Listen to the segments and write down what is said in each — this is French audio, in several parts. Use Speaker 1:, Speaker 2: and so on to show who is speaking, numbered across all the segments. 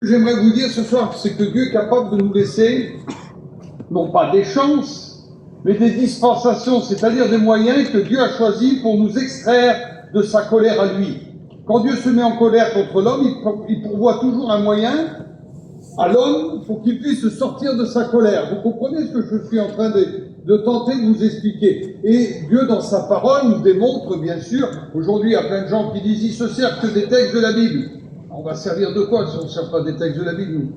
Speaker 1: J'aimerais vous dire ce soir, c'est que Dieu est capable de nous laisser, non pas des chances, mais des dispensations, c'est-à-dire des moyens que Dieu a choisis pour nous extraire de sa colère à lui. Quand Dieu se met en colère contre l'homme, il pourvoit toujours un moyen à l'homme pour qu'il puisse sortir de sa colère. Vous comprenez ce que je suis en train de tenter de vous expliquer. Et Dieu, dans sa parole, nous démontre, bien sûr, aujourd'hui, il y a plein de gens qui disent, ils se servent que des textes de la Bible. On va servir de quoi si on ne sert pas des textes de la Bible, nous?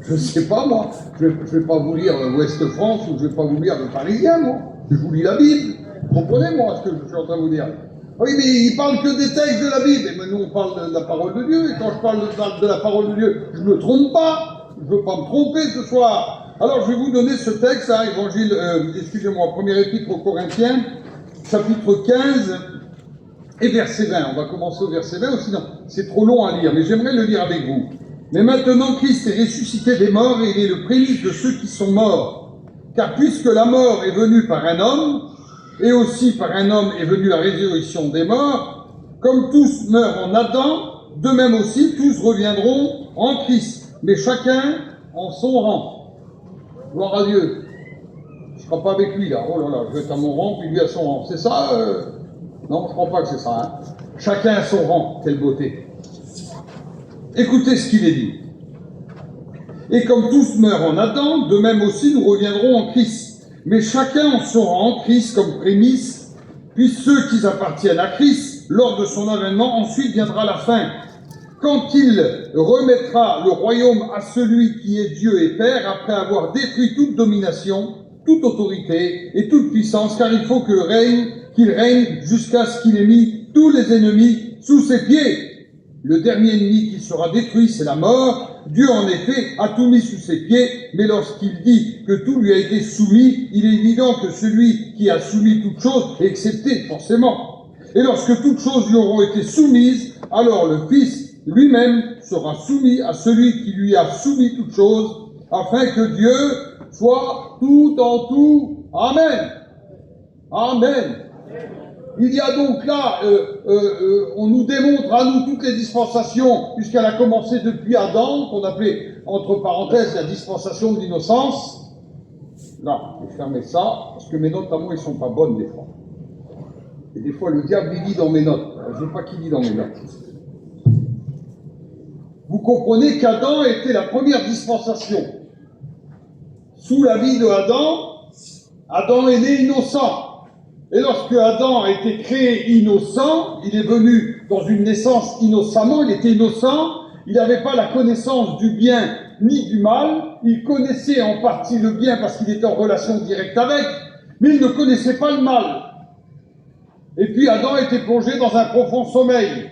Speaker 1: Je ne sais pas, moi. Je ne vais pas vous lire Ouest France ou je ne vais pas vous lire le Parisien, moi. Je vous lis la Bible. Comprenez-moi ce que je suis en train de vous dire. Oui, mais il ne parle que des textes de la Bible. Et maintenant, on parle de la parole de Dieu. Et quand je parle de la parole de Dieu, je ne me trompe pas. Je ne veux pas me tromper ce soir. Alors, je vais vous donner ce texte, hein, Évangile, excusez-moi, premier épître aux Corinthiens, chapitre 15 et verset 20. On va commencer au verset 20, sinon c'est trop long à lire, mais j'aimerais le lire avec vous. Mais maintenant, Christ est ressuscité des morts et il est le prémice de ceux qui sont morts. Car puisque la mort est venue par un homme, et aussi par un homme est venue la résurrection des morts, comme tous meurent en Adam, de même aussi tous reviendront en Christ, mais chacun en son rang. Gloire à Dieu. Je ne serai pas avec lui là. Oh là là, je vais être à mon rang, puis lui à son rang. C'est ça Non, je ne crois pas que c'est ça. Hein. Chacun à son rang. Quelle beauté. Écoutez ce qu'il est dit. Et comme tous meurent en Adam, de même aussi nous reviendrons en Christ. Mais chacun en son rang, Christ comme prémisse, puis ceux qui appartiennent à Christ, lors de son avènement, ensuite viendra la fin. Quand il remettra le royaume à celui qui est Dieu et Père, après avoir détruit toute domination, toute autorité et toute puissance, car il faut qu'il règne jusqu'à ce qu'il ait mis tous les ennemis sous ses pieds. Le dernier ennemi qui sera détruit, c'est la mort. Dieu, en effet, a tout mis sous ses pieds, mais lorsqu'il dit que tout lui a été soumis, il est évident que celui qui a soumis toutes choses est excepté, forcément. Et lorsque toutes choses lui auront été soumises, alors le Fils lui-même sera soumis à celui qui lui a soumis toutes choses, afin que Dieu soit tout en tout. Amen. Amen. Il y a donc là, on nous démontre à nous toutes les dispensations, puisqu'elle a commencé depuis Adam, qu'on appelait, entre parenthèses, la dispensation de l'innocence. Là, je vais fermer ça, parce que mes notes à moi, elles ne sont pas bonnes des fois. Et des fois, le diable, il lit dans mes notes. Je ne veux pas qu'il lit dans mes notes. Vous comprenez qu'Adam était la première dispensation. Sous la vie de Adam est né innocent. Et lorsque Adam a été créé innocent, il est venu dans une naissance innocemment, il était innocent, il n'avait pas la connaissance du bien ni du mal, il connaissait en partie le bien parce qu'il était en relation directe avec, mais il ne connaissait pas le mal. Et puis Adam était plongé dans un profond sommeil.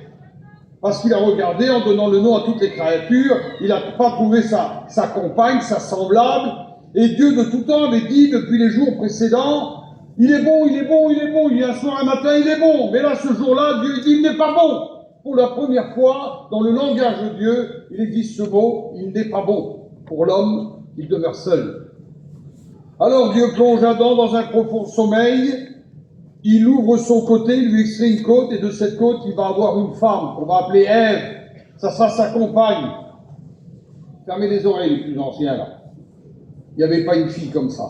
Speaker 1: Parce qu'il a regardé, en donnant le nom à toutes les créatures, il n'a pas trouvé sa compagne, sa semblable, et Dieu de tout temps avait dit, depuis les jours précédents, il est bon, il est bon, il est bon, il y a un soir, un matin, il est bon, mais là, ce jour-là, Dieu dit, il n'est pas bon. Pour la première fois, dans le langage de Dieu, il existe ce mot, il n'est pas bon. Pour l'homme, il demeure seul. Alors Dieu plonge Adam dans un profond sommeil, il ouvre son côté, il lui extrait une côte, et de cette côte, il va avoir une femme, qu'on va appeler Ève. Ça sera sa compagne. Fermez les oreilles, les plus anciens, là. Il n'y avait pas une fille comme ça.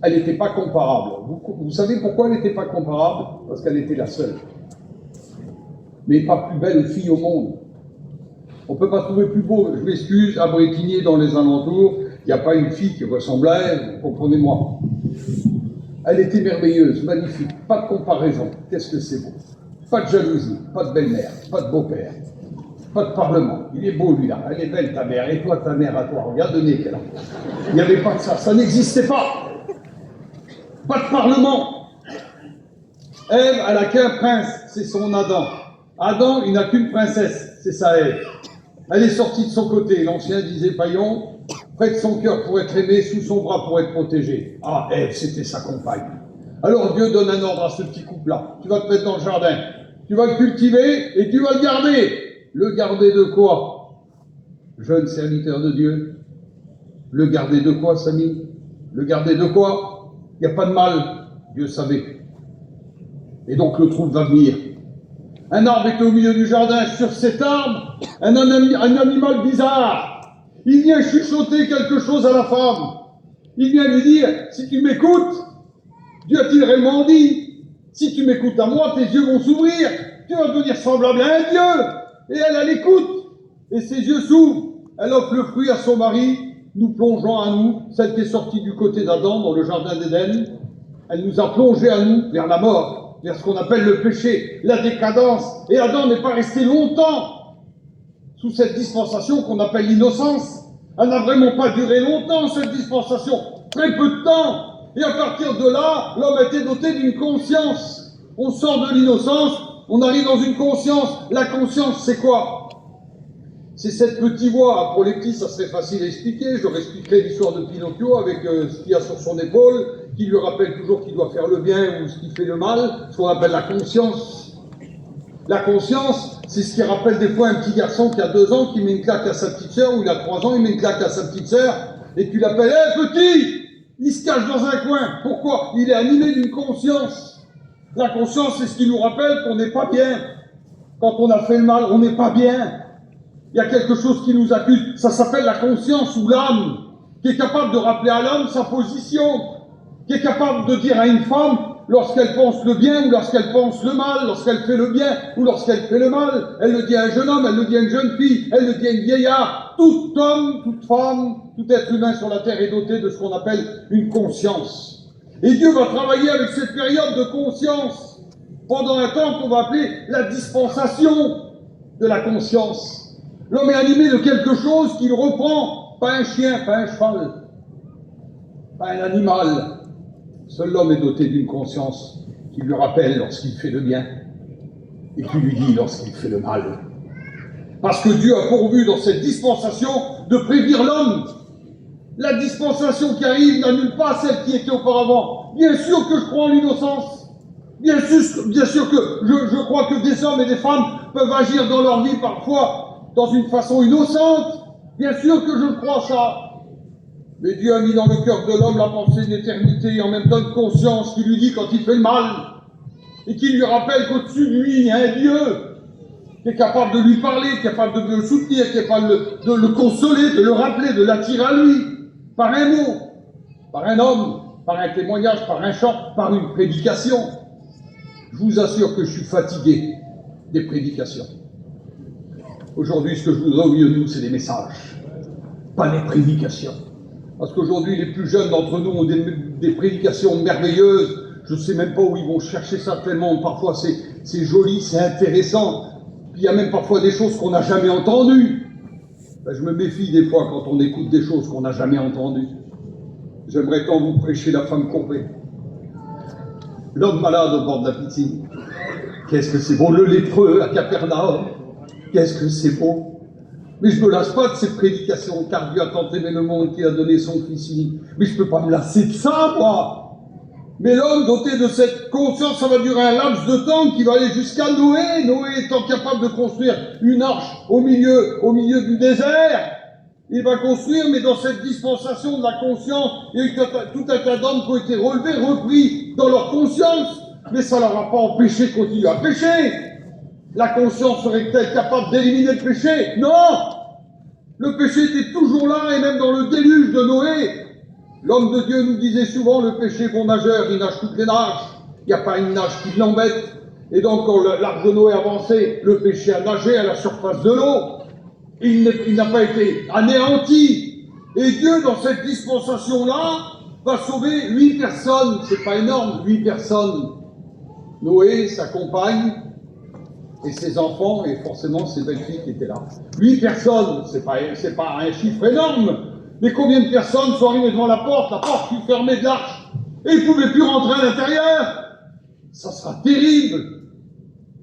Speaker 1: Elle n'était pas comparable. Vous savez pourquoi elle n'était pas comparable? Parce qu'elle était la seule. Mais pas plus belle fille au monde. On ne peut pas trouver plus beau. Je m'excuse, à Brétigny, dans les alentours, il n'y a pas une fille qui ressemble à elle, comprenez-moi. Elle était merveilleuse, magnifique, pas de comparaison. Qu'est-ce que c'est beau. Pas de jalousie, pas de belle-mère, pas de beau-père, pas de parlement. Il est beau, lui, là. Elle est belle, ta mère. Et toi, ta mère, à toi. Regarde le nez qu'elle a. Il n'y avait pas de ça. Ça n'existait pas. Pas de parlement. Ève, elle n'a qu'un prince, c'est son Adam. Adam, il n'a qu'une princesse, c'est sa Ève. Elle est sortie de son côté. L'ancien disait Paillon, près de son cœur pour être aimé, sous son bras pour être protégé. Ah, Ève, c'était sa compagne. Alors Dieu donne un ordre à ce petit couple-là. Tu vas te mettre dans le jardin. Tu vas le cultiver et tu vas le garder. Le garder de quoi? Jeune serviteur de Dieu. Le garder de quoi, Samy? Le garder de quoi? Il n'y a pas de mal. Dieu savait. Et donc le trouble va venir. Un arbre était au milieu du jardin. Sur cet arbre, un animal bizarre. Il vient chuchoter quelque chose à la femme. Il vient lui dire, si tu m'écoutes, Dieu a-t-il réellement dit, si tu m'écoutes à moi, tes yeux vont s'ouvrir. Tu vas devenir semblable à un Dieu. Et elle écoute. Et ses yeux s'ouvrent. Elle offre le fruit à son mari, nous plongeant à nous, celle qui est sortie du côté d'Adam dans le jardin d'Éden. Elle nous a plongés à nous vers la mort, vers ce qu'on appelle le péché, la décadence. Et Adam n'est pas resté longtemps sous cette dispensation qu'on appelle l'innocence. Elle n'a vraiment pas duré longtemps, cette dispensation. Très peu de temps. Et à partir de là, l'homme a été doté d'une conscience. On sort de l'innocence, on arrive dans une conscience. La conscience, c'est quoi? C'est cette petite voix. Pour les petits, ça serait facile à expliquer. Je leur expliquerai l'histoire de Pinocchio avec ce qu'il y a sur son épaule, qui lui rappelle toujours qu'il doit faire le bien ou ce qui fait le mal, ce qu'on appelle la conscience. La conscience, c'est ce qui rappelle des fois un petit garçon qui a 2 ans, qui met une claque à sa petite sœur, ou il a 3 ans, il met une claque à sa petite sœur, et tu l'appelles, hé petit! Il se cache dans un coin. Pourquoi? Il est animé d'une conscience. La conscience, c'est ce qui nous rappelle qu'on n'est pas bien. Quand on a fait le mal, on n'est pas bien. Il y a quelque chose qui nous accuse. Ça s'appelle la conscience ou l'âme, qui est capable de rappeler à l'homme sa position, qui est capable de dire à une femme, lorsqu'elle pense le bien ou lorsqu'elle pense le mal, lorsqu'elle fait le bien ou lorsqu'elle fait le mal, elle le dit à un jeune homme, elle le dit à une jeune fille, elle le dit à une vieillard. Tout homme, toute femme, tout être humain sur la terre est doté de ce qu'on appelle une conscience. Et Dieu va travailler avec cette période de conscience pendant un temps qu'on va appeler la dispensation de la conscience. L'homme est animé de quelque chose qu'il reprend, pas un chien, pas un cheval, pas un animal. Seul l'homme est doté d'une conscience qui lui rappelle lorsqu'il fait le bien et qui lui dit lorsqu'il fait le mal. Parce que Dieu a pourvu dans cette dispensation de prévenir l'homme. La dispensation qui arrive n'annule pas celle qui était auparavant. Bien sûr que je crois en l'innocence. Bien sûr que je crois que des hommes et des femmes peuvent agir dans leur vie parfois dans une façon innocente. Bien sûr que je crois ça. Mais Dieu a mis dans le cœur de l'homme la pensée d'éternité et en même temps une conscience qui lui dit quand il fait le mal et qui lui rappelle qu'au-dessus de lui, il y a un Dieu qui est capable de lui parler, qui est capable de le soutenir, qui est capable de le consoler, de le rappeler, de l'attirer à lui, par un mot, par un homme, par un témoignage, par un chant, par une prédication. Je vous assure que je suis fatigué des prédications. Aujourd'hui, ce que je voudrais au milieu de nous, c'est des messages, pas des prédications. Parce qu'aujourd'hui, les plus jeunes d'entre nous ont des prédications merveilleuses. Je ne sais même pas où ils vont chercher ça tellement. Parfois, c'est joli, c'est intéressant. Puis il y a même parfois des choses qu'on n'a jamais entendues. Ben, je me méfie des fois quand on écoute des choses qu'on n'a jamais entendues. J'aimerais tant vous prêcher la femme courbée. L'homme malade au bord de la piscine. Qu'est-ce que c'est beau, le lépreux à Capernaum. Qu'est-ce que c'est beau. Mais je ne me lasse pas de ces prédications, car Dieu a tant aimé le monde qu'il a donné son Fils unique. Mais je ne peux pas me lasser de ça, moi. Mais l'homme doté de cette conscience, ça va durer un laps de temps qui va aller jusqu'à Noé. Noé étant capable de construire une arche au milieu du désert. Il va construire, mais dans cette dispensation de la conscience, il y a eu tout un tas d'hommes qui ont été relevés, repris dans leur conscience. Mais ça ne leur a pas empêché de continuer à pécher. La conscience serait-elle capable d'éliminer le péché? Non! Le péché était toujours là, et même dans le déluge de Noé. L'homme de Dieu nous disait souvent, le péché bon nageur, il nage toutes les nages. Il n'y a pas une nage qui l'embête. Et donc, quand l'arche de Noé avançait, le péché a nagé à la surface de l'eau. Il n'a pas été anéanti. Et Dieu, dans cette dispensation-là, va sauver 8 personnes. C'est pas énorme, 8 personnes. Noé, sa compagne, et ses enfants, et forcément ses belles-filles qui étaient là. 8 personnes, c'est pas un chiffre énorme, mais combien de personnes sont arrivées devant la porte fut fermée de l'arche, et ils ne pouvaient plus rentrer à l'intérieur. Ça sera terrible.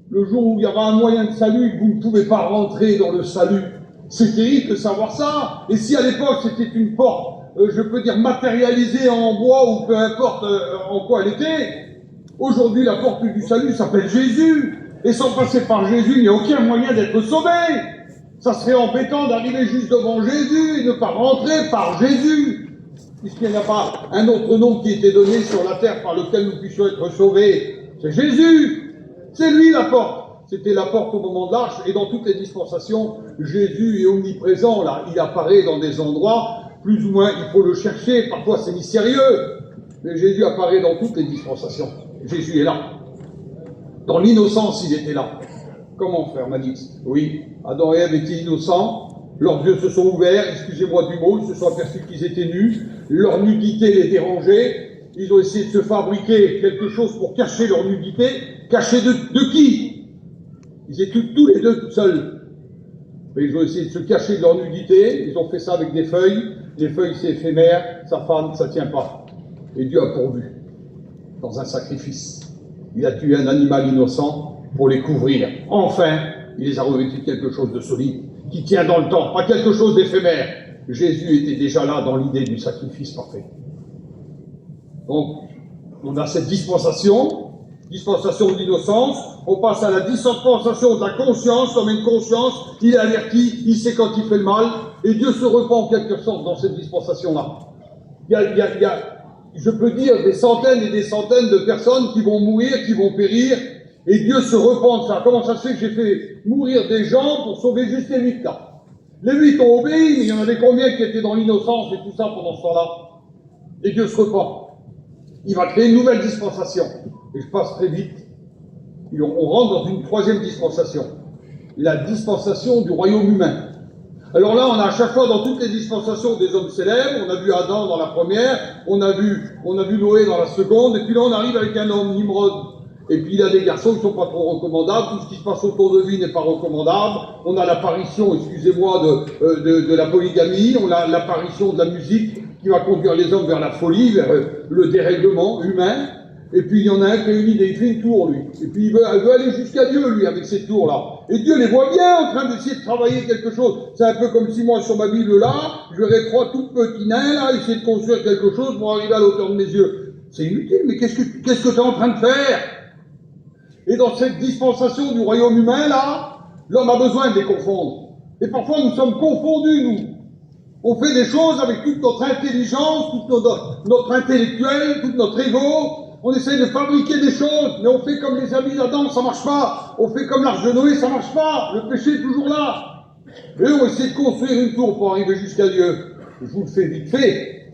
Speaker 1: Le jour où il y aura un moyen de salut, vous ne pouvez pas rentrer dans le salut. C'est terrible de savoir ça. Et si à l'époque c'était une porte, je peux dire matérialisée en bois, ou peu importe en quoi elle était, aujourd'hui la porte du salut s'appelle Jésus. Et sans passer par Jésus, il n'y a aucun moyen d'être sauvé. Ça serait embêtant d'arriver juste devant Jésus et de ne pas rentrer par Jésus, puisqu'il n'y a pas un autre nom qui était donné sur la terre par lequel nous puissions être sauvés. C'est Jésus. C'est lui la porte. c'était la porte au moment de l'arche, et dans toutes les dispensations, Jésus est omniprésent, là, il apparaît dans des endroits, plus ou moins, il faut le chercher, parfois c'est mystérieux, mais Jésus apparaît dans toutes les dispensations. Jésus est là. Dans l'innocence, il était là. Comment faire, Manix? Oui, Adam et Ève étaient innocents, leurs yeux se sont ouverts, excusez-moi du mot, ils se sont aperçus qu'ils étaient nus, leur nudité les dérangeait, ils ont essayé de se fabriquer quelque chose pour cacher leur nudité, cacher de qui? Ils étaient tous les deux tout seuls. Mais ils ont essayé de se cacher de leur nudité, ils ont fait ça avec des feuilles, les feuilles c'est éphémère, ça fane, ça tient pas. Et Dieu a pourvu, dans un sacrifice. Il a tué un animal innocent pour les couvrir. Enfin, il les a revêtus de quelque chose de solide, qui tient dans le temps, pas quelque chose d'éphémère. Jésus était déjà là dans l'idée du sacrifice parfait. Donc, on a cette dispensation d'innocence, on passe à la dispensation de la conscience, l'homme a une conscience, il est averti, il sait quand il fait le mal, et Dieu se repent en quelque sorte dans cette dispensation-là. Il y a, je peux dire, des centaines et des centaines de personnes qui vont mourir, qui vont périr, et Dieu se repent de ça. Comment ça se fait que j'ai fait mourir des gens pour sauver juste les 8 là? Les 8 ont obéi, mais il y en avait combien qui étaient dans l'innocence et tout ça pendant ce temps-là? Et Dieu se repent. Il va créer une nouvelle dispensation. Et je passe très vite. On rentre dans une troisième dispensation. La dispensation du royaume humain. Alors là, on a à chaque fois dans toutes les dispensations des hommes célèbres. On a vu Adam dans la première, on a vu Noé dans la seconde, et puis là on arrive avec un homme, Nimrod. Et puis il y a des garçons qui ne sont pas trop recommandables, tout ce qui se passe autour de lui n'est pas recommandable. On a l'apparition, excusez-moi, de la polygamie, on a l'apparition de la musique qui va conduire les hommes vers la folie, vers le dérèglement humain. Et puis il y en a un qui a une idée, il fait une tour lui. Et puis il veut aller jusqu'à Dieu lui avec ces tours-là. Et Dieu les voit bien en train d'essayer de travailler quelque chose. C'est un peu comme si moi sur ma Bible là, je verrais 3 tout petits nains là, essayer de construire quelque chose pour arriver à l'auteur de mes yeux. C'est inutile, mais qu'est-ce que tu es en train de faire? Et dans cette dispensation du royaume humain là, l'homme a besoin de les confondre. Et parfois nous sommes confondus nous. On fait des choses avec toute notre intelligence, toute notre intellectuel, tout notre ego. On essaye de fabriquer des choses, mais on fait comme les amis d'Adam, ça marche pas. On fait comme l'arche de Noé, ça marche pas. Le péché est toujours là. Et eux ont essayé de construire une tour pour arriver jusqu'à Dieu. Je vous le fais vite fait.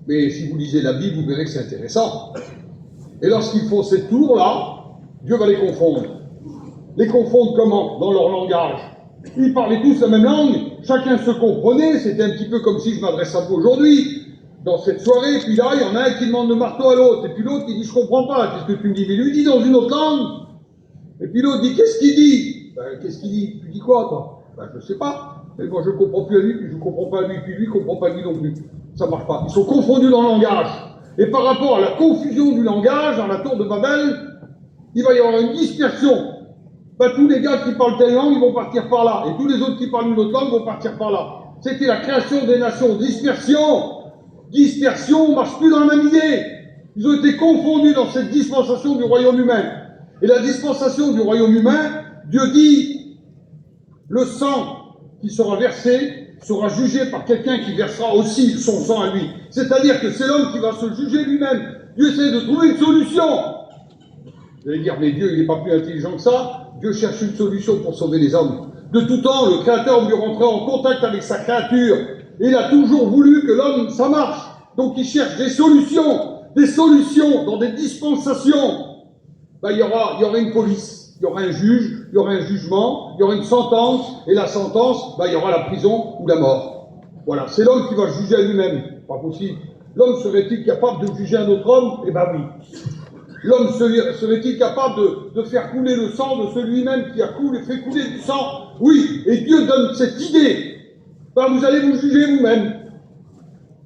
Speaker 1: Mais si vous lisez la Bible, vous verrez que c'est intéressant. Et lorsqu'ils font cette tour-là, Dieu va les confondre. Les confondre comment? Dans leur langage. Ils parlaient tous la même langue, chacun se comprenait, c'était un petit peu comme si je m'adresse à vous aujourd'hui. Dans cette soirée, puis là, il y en a un qui demande le marteau à l'autre, et puis l'autre qui dit « je comprends pas, qu'est-ce que tu me dis ?» Mais lui dit dans une autre langue. Et puis l'autre dit « qu'est-ce qu'il dit ?» Ben, qu'est-ce qu'il dit? Tu dis quoi, toi? Ben, je sais pas. Mais moi, je comprends plus à lui, puis je comprends pas à lui, puis lui comprend pas à lui non plus. Ça marche pas. Ils sont confondus dans le langage. Et par rapport à la confusion du langage, dans la tour de Babel, il va y avoir une dispersion. Ben, tous les gars qui parlent telle langue, ils vont partir par là. Et tous les autres qui parlent une autre langue vont partir par là. C'était la création des nations. Dispersion, on ne marche plus dans la même idée. Ils ont été confondus dans cette dispensation du royaume humain. Et la dispensation du royaume humain, Dieu dit, le sang qui sera versé sera jugé par quelqu'un qui versera aussi son sang à lui. C'est-à-dire que c'est l'homme qui va se juger lui-même. Dieu essaie de trouver une solution. Vous allez dire, mais Dieu, il n'est pas plus intelligent que ça. Dieu cherche une solution pour sauver les hommes. De tout temps, le Créateur voulait rentrer en contact avec sa créature. Et il a toujours voulu que l'homme, ça marche. Donc il cherche des solutions dans des dispensations. Ben, il y aura une police, il y aura un juge, il y aura un jugement, il y aura une sentence, et la sentence, ben, il y aura la prison ou la mort. Voilà, c'est l'homme qui va juger à lui-même. Pas possible. L'homme serait-il capable de juger un autre homme? Eh ben oui. L'homme serait-il capable de faire couler le sang de celui-même qui a fait couler du sang? Oui, et Dieu donne cette idée. Ben, vous allez vous juger vous-même.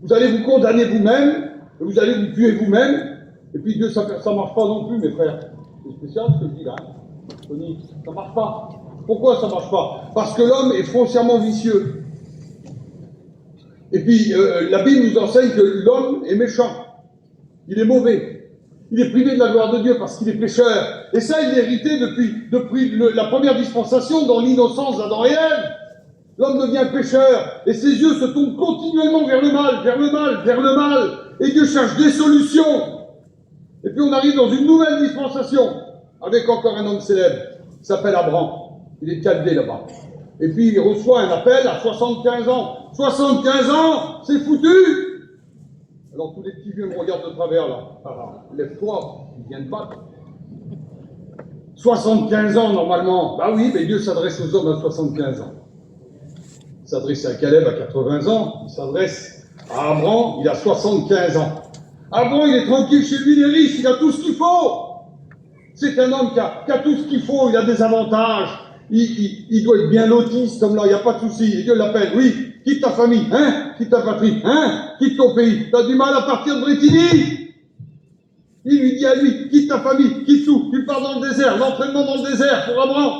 Speaker 1: Vous allez vous condamner vous-même, et vous allez vous tuer vous-même. Et puis Dieu, ça ne marche pas non plus, mes frères. C'est spécial ce que je dis là. Tony, ça ne marche pas. Pourquoi ça ne marche pas? Parce que l'homme est foncièrement vicieux. Et puis, la Bible nous enseigne que l'homme est méchant. Il est mauvais. Il est privé de la gloire de Dieu parce qu'il est pécheur. Et ça, il l'a hérité depuis la première dispensation dans l'innocence d'Adam et Ève. L'homme devient pécheur et ses yeux se tournent continuellement vers le mal, vers le mal, vers le mal. Et Dieu cherche des solutions. Et puis on arrive dans une nouvelle dispensation avec encore un homme célèbre. il s'appelle Abraham. Il est Chaldée là-bas. Et puis il reçoit un appel à 75 ans. 75 ans, c'est foutu! Alors tous les petits vieux me regardent de travers là. Alors, lève-toi, il vient de battre. 75 ans normalement. Bah oui, mais Dieu s'adresse aux hommes à 75 ans. Il s'adresse à Caleb à 80 ans. Il s'adresse à Abraham, il a 75 ans. Abraham, il est tranquille chez lui, il est riche, il a tout ce qu'il faut. C'est un homme qui a tout ce qu'il faut, il a des avantages. Il doit être bien loti, cet homme-là, il n'y a pas de souci. Et Dieu l'appelle, oui, quitte ta famille, hein, quitte ta patrie, hein, quitte ton pays. T'as du mal à partir de Brétigny. Il lui dit à lui, quitte ta famille, quitte tout. Tu pars dans le désert, l'entraînement dans le désert pour Abraham.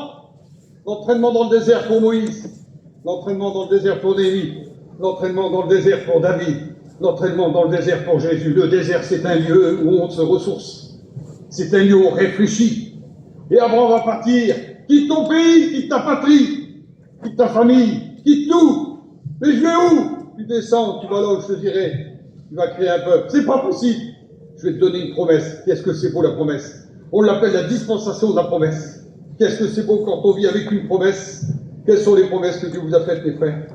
Speaker 1: L'entraînement dans le désert pour Moïse. L'entraînement dans le désert pour Néhémie. L'entraînement dans le désert pour David. L'entraînement dans le désert pour Jésus. Le désert, c'est un lieu où on se ressource. C'est un lieu où on réfléchit. Et Abraham va partir. Quitte ton pays, quitte ta patrie, quitte ta famille, quitte tout. Mais je vais où? Tu descends, tu vas là où je te dirai. Tu vas créer un peuple. C'est pas possible. Je vais te donner une promesse. Qu'est-ce que c'est beau la promesse? On l'appelle la dispensation de la promesse. Qu'est-ce que c'est beau quand on vit avec une promesse? Quelles sont les promesses que Dieu vous a faites, mes frères?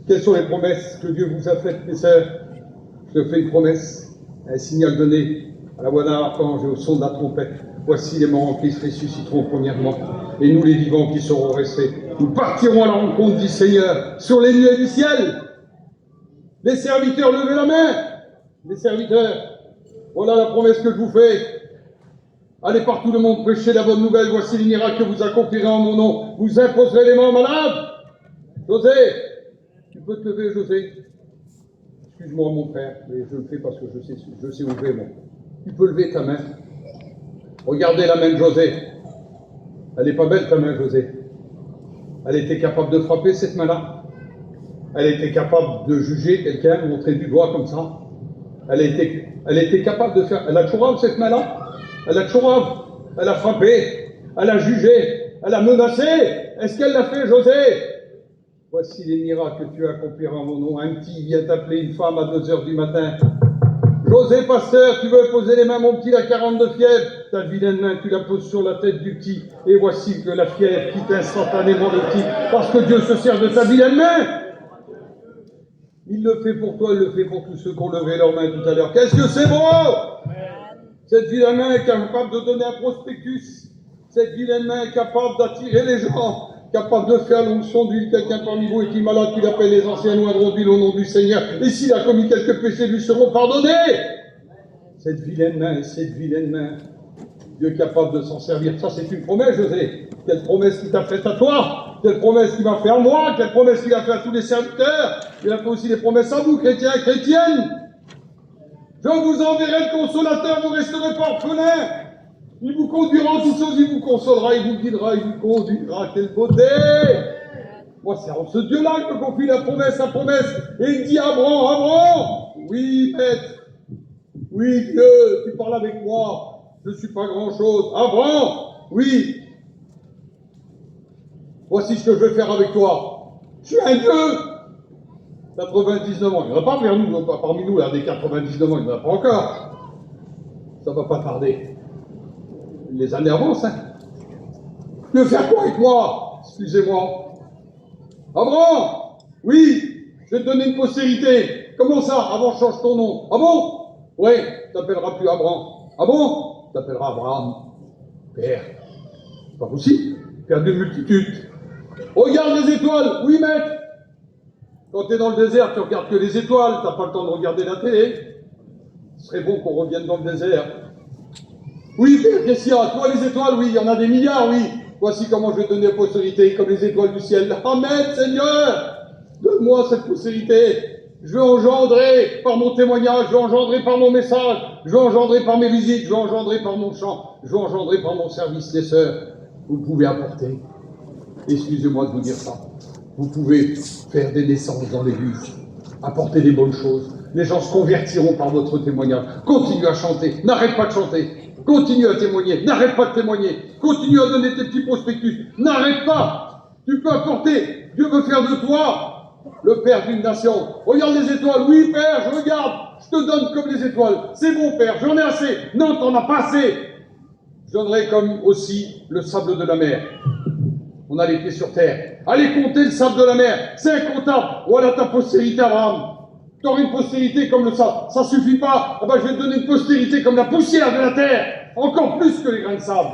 Speaker 1: Quelles sont les promesses que Dieu vous a faites, mes sœurs? Je te fais une promesse, un signal donné à la voix d'un archange et au son de la trompette. Voici les morts en Christ ressusciteront premièrement, et nous les vivants qui seront restés. Nous partirons à la rencontre du Seigneur sur les nuées du ciel. Les serviteurs, levez la main. Les serviteurs, voilà la promesse que je vous fais. Allez par tout le monde, prêchez la bonne nouvelle. Voici les miracles que vous accomplirez en mon nom. Vous imposerez les mains aux malades. José, tu peux te lever, José. Excuse-moi, mon frère, mais je le fais parce que je sais ouvrir, moi. Tu peux lever ta main. Regardez la main de José. Elle n'est pas belle, ta main, José. Elle était capable de frapper, cette main-là. Elle était capable de juger quelqu'un, montrer du doigt comme ça. Elle était capable de faire... Elle a chourave, cette main-là. Elle a chourave. Elle a frappé. Elle a jugé. Elle a menacé. Est-ce qu'elle l'a fait, José? Voici les miracles que tu accompliras en mon nom. Un petit vient t'appeler une femme à 2 heures du matin. José, pasteur, tu veux poser les mains, mon petit, la 42 fièvre. Ta vilaine main, tu la poses sur la tête du petit. Et voici que la fièvre quitte instantanément le petit. Parce que Dieu se sert de ta vilaine main. Il le fait pour toi, il le fait pour tous ceux qui ont levé leurs mains tout à l'heure. Qu'est-ce que c'est beau! Cette vilaine main est capable de donner un prospectus. Cette vilaine main est capable d'attirer les gens. Capable de faire l'onction d'huile. Quelqu'un parmi vous est malade, qu'il appelle les anciens oindront d'huile au nom du Seigneur. Et s'il a commis quelques péchés, lui seront pardonnés. Cette vilaine main, Dieu est capable de s'en servir. Ça, c'est une promesse, José. Quelle promesse qu'il t'a faite à toi? Quelle promesse qu'il m'a fait à moi? Quelle promesse qu'il a fait à tous les serviteurs? Il a fait aussi des promesses à vous, chrétiens et chrétiennes. Je vous enverrai le consolateur, vous resterez pas orphelins. Il vous conduira en toutes choses, il vous consolera, il vous guidera, il vous conduira. Quelle beauté! Moi, c'est en ce Dieu-là que je confie la promesse. Et il dit à Abraham, oui, maître, oui, Dieu, tu parles avec moi, je ne suis pas grand-chose. Abraham, oui, voici ce que je vais faire avec toi. Je suis un Dieu. 99 ans, il n'y en a pas parmi nous, là, des 99 ans, il n'y en a pas encore. Ça ne va pas tarder. Les années avancent, hein. Tu veux faire quoi avec moi? Excusez-moi. Abraham, oui, je vais te donner une postérité. Comment ça? Avant, change ton nom. Ah bon? Oui, tu t'appelleras plus Abraham. Ah bon? Tu t'appelleras Abraham. Père. C'est pas possible. Père de multitude. Regarde les étoiles. Oui, maître. Quand tu es dans le désert, tu regardes que les étoiles. Tu n'as pas le temps de regarder la télé. Ce serait bon qu'on revienne dans le désert. Oui, Père, qu'est-ce qu'il y a? Toi, les étoiles, oui, il y en a des milliards, oui. Voici comment je vais te donner la postérité, comme les étoiles du ciel. Amen, Seigneur! Donne-moi cette postérité. Je vais engendrer par mon témoignage, je vais engendrer par mon message, je vais engendrer par mes visites, je vais engendrer par mon chant, je vais engendrer par mon service, les sœurs. Vous pouvez apporter, excusez-moi de vous dire ça, vous pouvez faire des naissances dans l'église, apporter des bonnes choses. Les gens se convertiront par votre témoignage. Continue à chanter, n'arrête pas de chanter. Continue à témoigner, n'arrête pas de témoigner. Continue à donner tes petits prospectus, n'arrête pas. Tu peux apporter. Dieu veut faire de toi le père d'une nation. Regarde les étoiles. Oui, Père, je regarde. Je te donne comme les étoiles. C'est bon, Père, j'en ai assez. Non, t'en as pas assez. Je donnerai comme aussi le sable de la mer. On a les pieds sur terre. Allez compter le sable de la mer. C'est incontable. Voilà ta postérité, Abraham. Tu auras une postérité comme le sable. Ça suffit pas. Ah ben, je vais te donner une postérité comme la poussière de la terre. Encore plus que les grains de sable.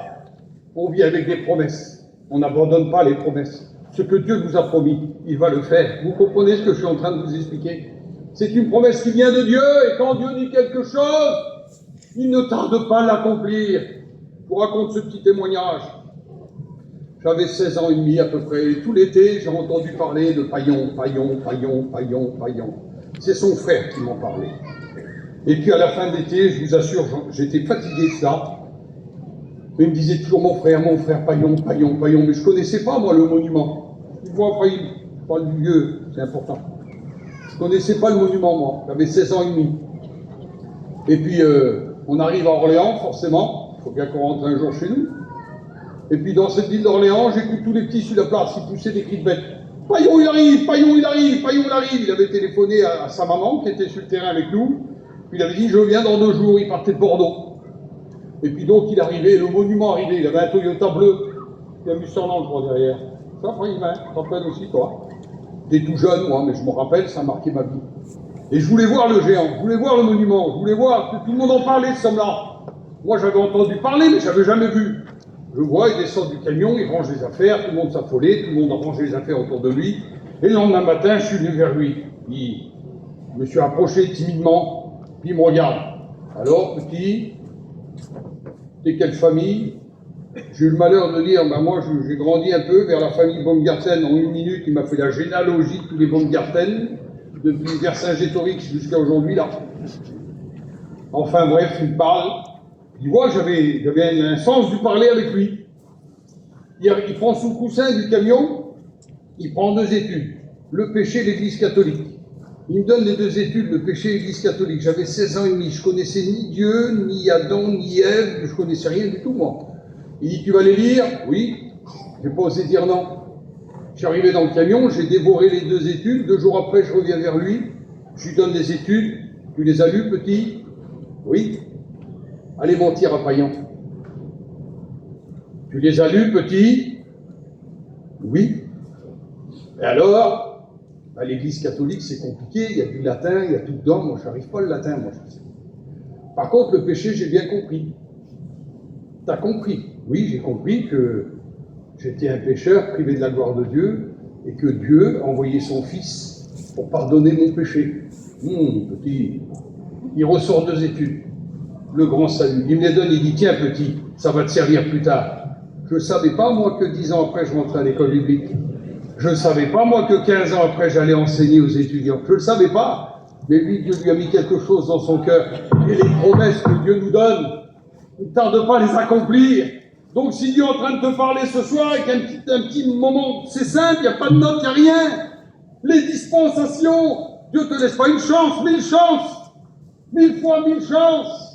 Speaker 1: On vit avec des promesses. On n'abandonne pas les promesses. Ce que Dieu nous a promis, il va le faire. Vous comprenez ce que je suis en train de vous expliquer? C'est une promesse qui vient de Dieu, et quand Dieu dit quelque chose, il ne tarde pas à l'accomplir. Je vous raconte ce petit témoignage. J'avais 16 ans et demi à peu près, et tout l'été, j'ai entendu parler de Paillon. C'est son frère qui m'en parlait. Et puis à la fin de l'été, je vous assure, j'étais fatigué de ça. Mais il me disait toujours mon frère, Paillon, mais je connaissais pas moi le monument. Une fois après, je parle du lieu, c'est important. Je connaissais pas le monument moi, j'avais 16 ans et demi. Et puis on arrive à Orléans, forcément, il faut bien qu'on rentre un jour chez nous. Et puis dans cette ville d'Orléans, j'écoute tous les petits sur la place, ils poussaient des cris de bête. Paillon il arrive. Il avait téléphoné à sa maman qui était sur le terrain avec nous. Puis il avait dit je viens dans 2 jours, il partait de Bordeaux. Et puis donc il arrivait, le monument arrivait, il avait un Toyota bleu, il a mis son nom, je crois, derrière. Ça, après, il m'a, tu te rappelles aussi, toi. T'es tout jeune, moi, mais je me rappelle, ça a marqué ma vie. Et je voulais voir le géant, je voulais voir le monument, je voulais voir, que tout le monde en parlait de ce homme-là. Moi, j'avais entendu parler, mais je n'avais jamais vu. Je vois, il descend du camion, il range les affaires, tout le monde s'affolait, tout le monde a rangé les affaires autour de lui. Et le lendemain matin, je suis venu vers lui. Je me suis approché timidement, puis il me regarde. Alors, petit, t'es quelle famille? J'ai eu le malheur de dire, moi j'ai grandi un peu vers la famille Baumgarten. En 1 minute, il m'a fait la généalogie de tous les Baumgarten, depuis Vercingétorix jusqu'à aujourd'hui, là. Enfin bref, il me parle. Il voit que j'avais un sens du parler avec lui. Il prend sous le coussin du camion, il prend 2 études. Le péché, l'Église catholique. Il me donne les 2 études, le péché et l'Église catholique. J'avais 16 ans et demi, je connaissais ni Dieu, ni Adam, ni Ève, je connaissais rien du tout, moi. Il dit, tu vas les lire? Oui. J'ai pas osé dire non. Je suis arrivé dans le camion, j'ai dévoré les 2 études. 2 jours après, je reviens vers lui. Je lui donne des études. Tu les as lues, petit? Oui. Allez mentir à Paillon. Tu les as lues, petit? Oui. Et alors, l'Église catholique, c'est compliqué. Il y a du latin, il y a tout dedans. Moi, je n'arrive pas le latin, moi. Par contre, le péché, j'ai bien compris. T'as compris? Oui, j'ai compris que j'étais un pécheur privé de la gloire de Dieu et que Dieu a envoyé son Fils pour pardonner mon péché. Petit, il ressort 2 études. Le grand salut. Il me les donne, il dit, tiens petit, ça va te servir plus tard. Je ne savais pas, moi, que 10 ans après, je rentrais à l'école biblique. Je ne savais pas, moi, que 15 ans après, j'allais enseigner aux étudiants. Je ne le savais pas. Mais lui, Dieu lui a mis quelque chose dans son cœur. Et les promesses que Dieu nous donne, il ne tarde pas à les accomplir. Donc, si Dieu est en train de te parler ce soir, avec un petit moment, c'est simple, il n'y a pas de note, il n'y a rien. Les dispensations, Dieu ne te laisse pas une chance, 1000 chances. 1000 fois 1000 chances.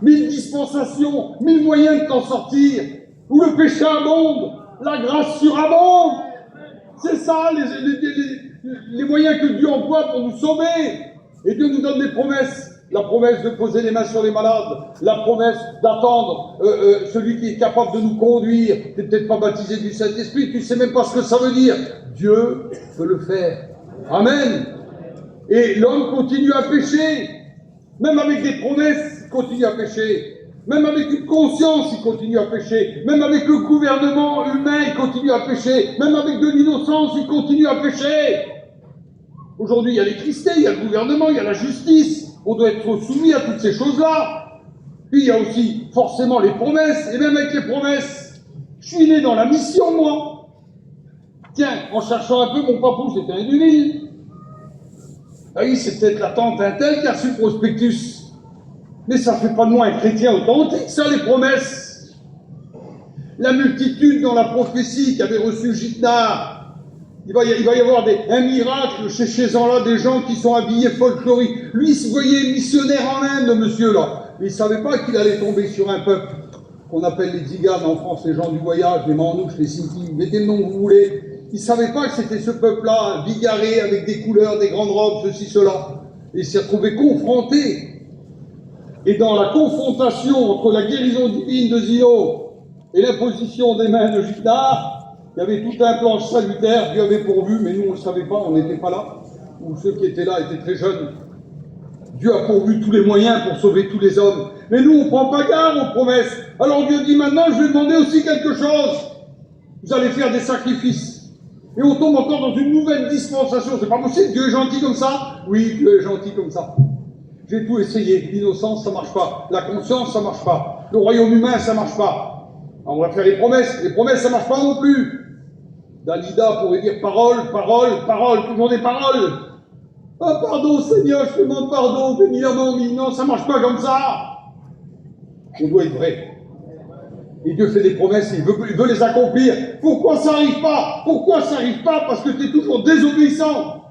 Speaker 1: 1000 dispensations, 1000 moyens de t'en sortir. Où le péché abonde, la grâce surabonde. C'est ça, les moyens que Dieu emploie pour nous sauver. Et Dieu nous donne des promesses. La promesse de poser les mains sur les malades, la promesse d'attendre celui qui est capable de nous conduire. Tu n'es peut-être pas baptisé du Saint-Esprit, tu ne sais même pas ce que ça veut dire. Dieu peut le faire. Amen. Et l'homme continue à pécher. Même avec des promesses, il continue à pécher. Même avec une conscience, il continue à pécher. Même avec le gouvernement humain, il continue à pécher. Même avec de l'innocence, il continue à pécher. Aujourd'hui, il y a l'électricité, il y a le gouvernement, il y a la justice. On doit être soumis à toutes ces choses-là. Puis il y a aussi forcément les promesses. Et même avec les promesses, je suis né dans la mission, moi. Tiens, en cherchant un peu, mon papou, c'était un Duville. Ah oui, c'est peut-être la tante un tel qui a reçu le prospectus. Mais ça ne fait pas de moi un chrétien authentique, ça, les promesses. La multitude dans la prophétie qui avait reçu Gitna. Il va y avoir un miracle chez ces gens-là, des gens qui sont habillés folkloriques. Lui, il se voyait missionnaire en Inde, le monsieur, là. Mais il ne savait pas qu'il allait tomber sur un peuple qu'on appelle les Tziganes en France, les gens du voyage, les Manouches, les Sinti, mettez le nom que vous voulez. Il ne savait pas que c'était ce peuple-là, bigarré, avec des couleurs, des grandes robes, ceci, cela. Et il s'est retrouvé confronté Et dans la confrontation entre la guérison divine de Zino et l'imposition des mains de Judas, il y avait tout un plan salutaire, Dieu avait pourvu, mais nous on ne le savait pas, on n'était pas là, ou ceux qui étaient là étaient très jeunes. Dieu a pourvu tous les moyens pour sauver tous les hommes. Mais nous, on ne prend pas garde aux promesses. Alors Dieu dit maintenant, je vais demander aussi quelque chose. Vous allez faire des sacrifices. Et on tombe encore dans une nouvelle dispensation. C'est pas possible, Dieu est gentil comme ça. Oui, Dieu est gentil comme ça. J'ai tout essayé. L'innocence, ça marche pas. La conscience, ça marche pas. Le royaume humain, ça marche pas. Alors on va faire les promesses. Les promesses, ça marche pas non plus. Dalida pourrait dire parole, parole, parole. Tout le monde est parole. Ah, pardon, Seigneur, je te demande pardon, bénis la main, non, ça marche pas comme ça. On doit être vrai. Et Dieu fait des promesses, il veut les accomplir. Pourquoi ça n'arrive pas? Pourquoi ça n'arrive pas? Parce que tu es toujours désobéissant.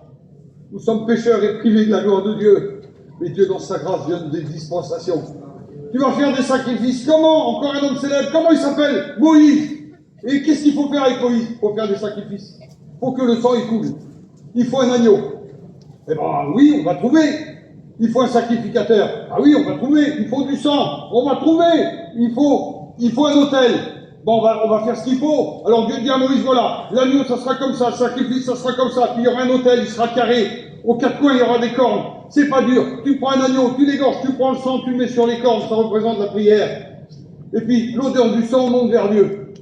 Speaker 1: Nous sommes pécheurs et privés de la gloire de Dieu. Mais Dieu, dans sa grâce, donne des dispensations. Tu vas faire des sacrifices. Comment? Encore un homme célèbre. Comment il s'appelle? Moïse. Et qu'est-ce qu'il faut faire avec Moïse? Il faut faire des sacrifices. Il faut que le sang y coule. Il faut un agneau. Eh bien, oui, on va trouver. Il faut un sacrificateur. Ah oui, on va trouver. Il faut du sang. On va trouver. Il faut un autel. Bon, on va faire ce qu'il faut. Alors Dieu dit à Moïse, voilà, l'agneau, ça sera comme ça, le sacrifice, ça sera comme ça. Puis il y aura un autel, il sera carré. Aux quatre coins, il y aura des cornes. C'est pas dur. Tu prends un agneau, tu l'égorges, tu prends le sang, tu le mets sur les cornes, ça représente la prière. Et puis, l'odeur du sang monte vers Dieu.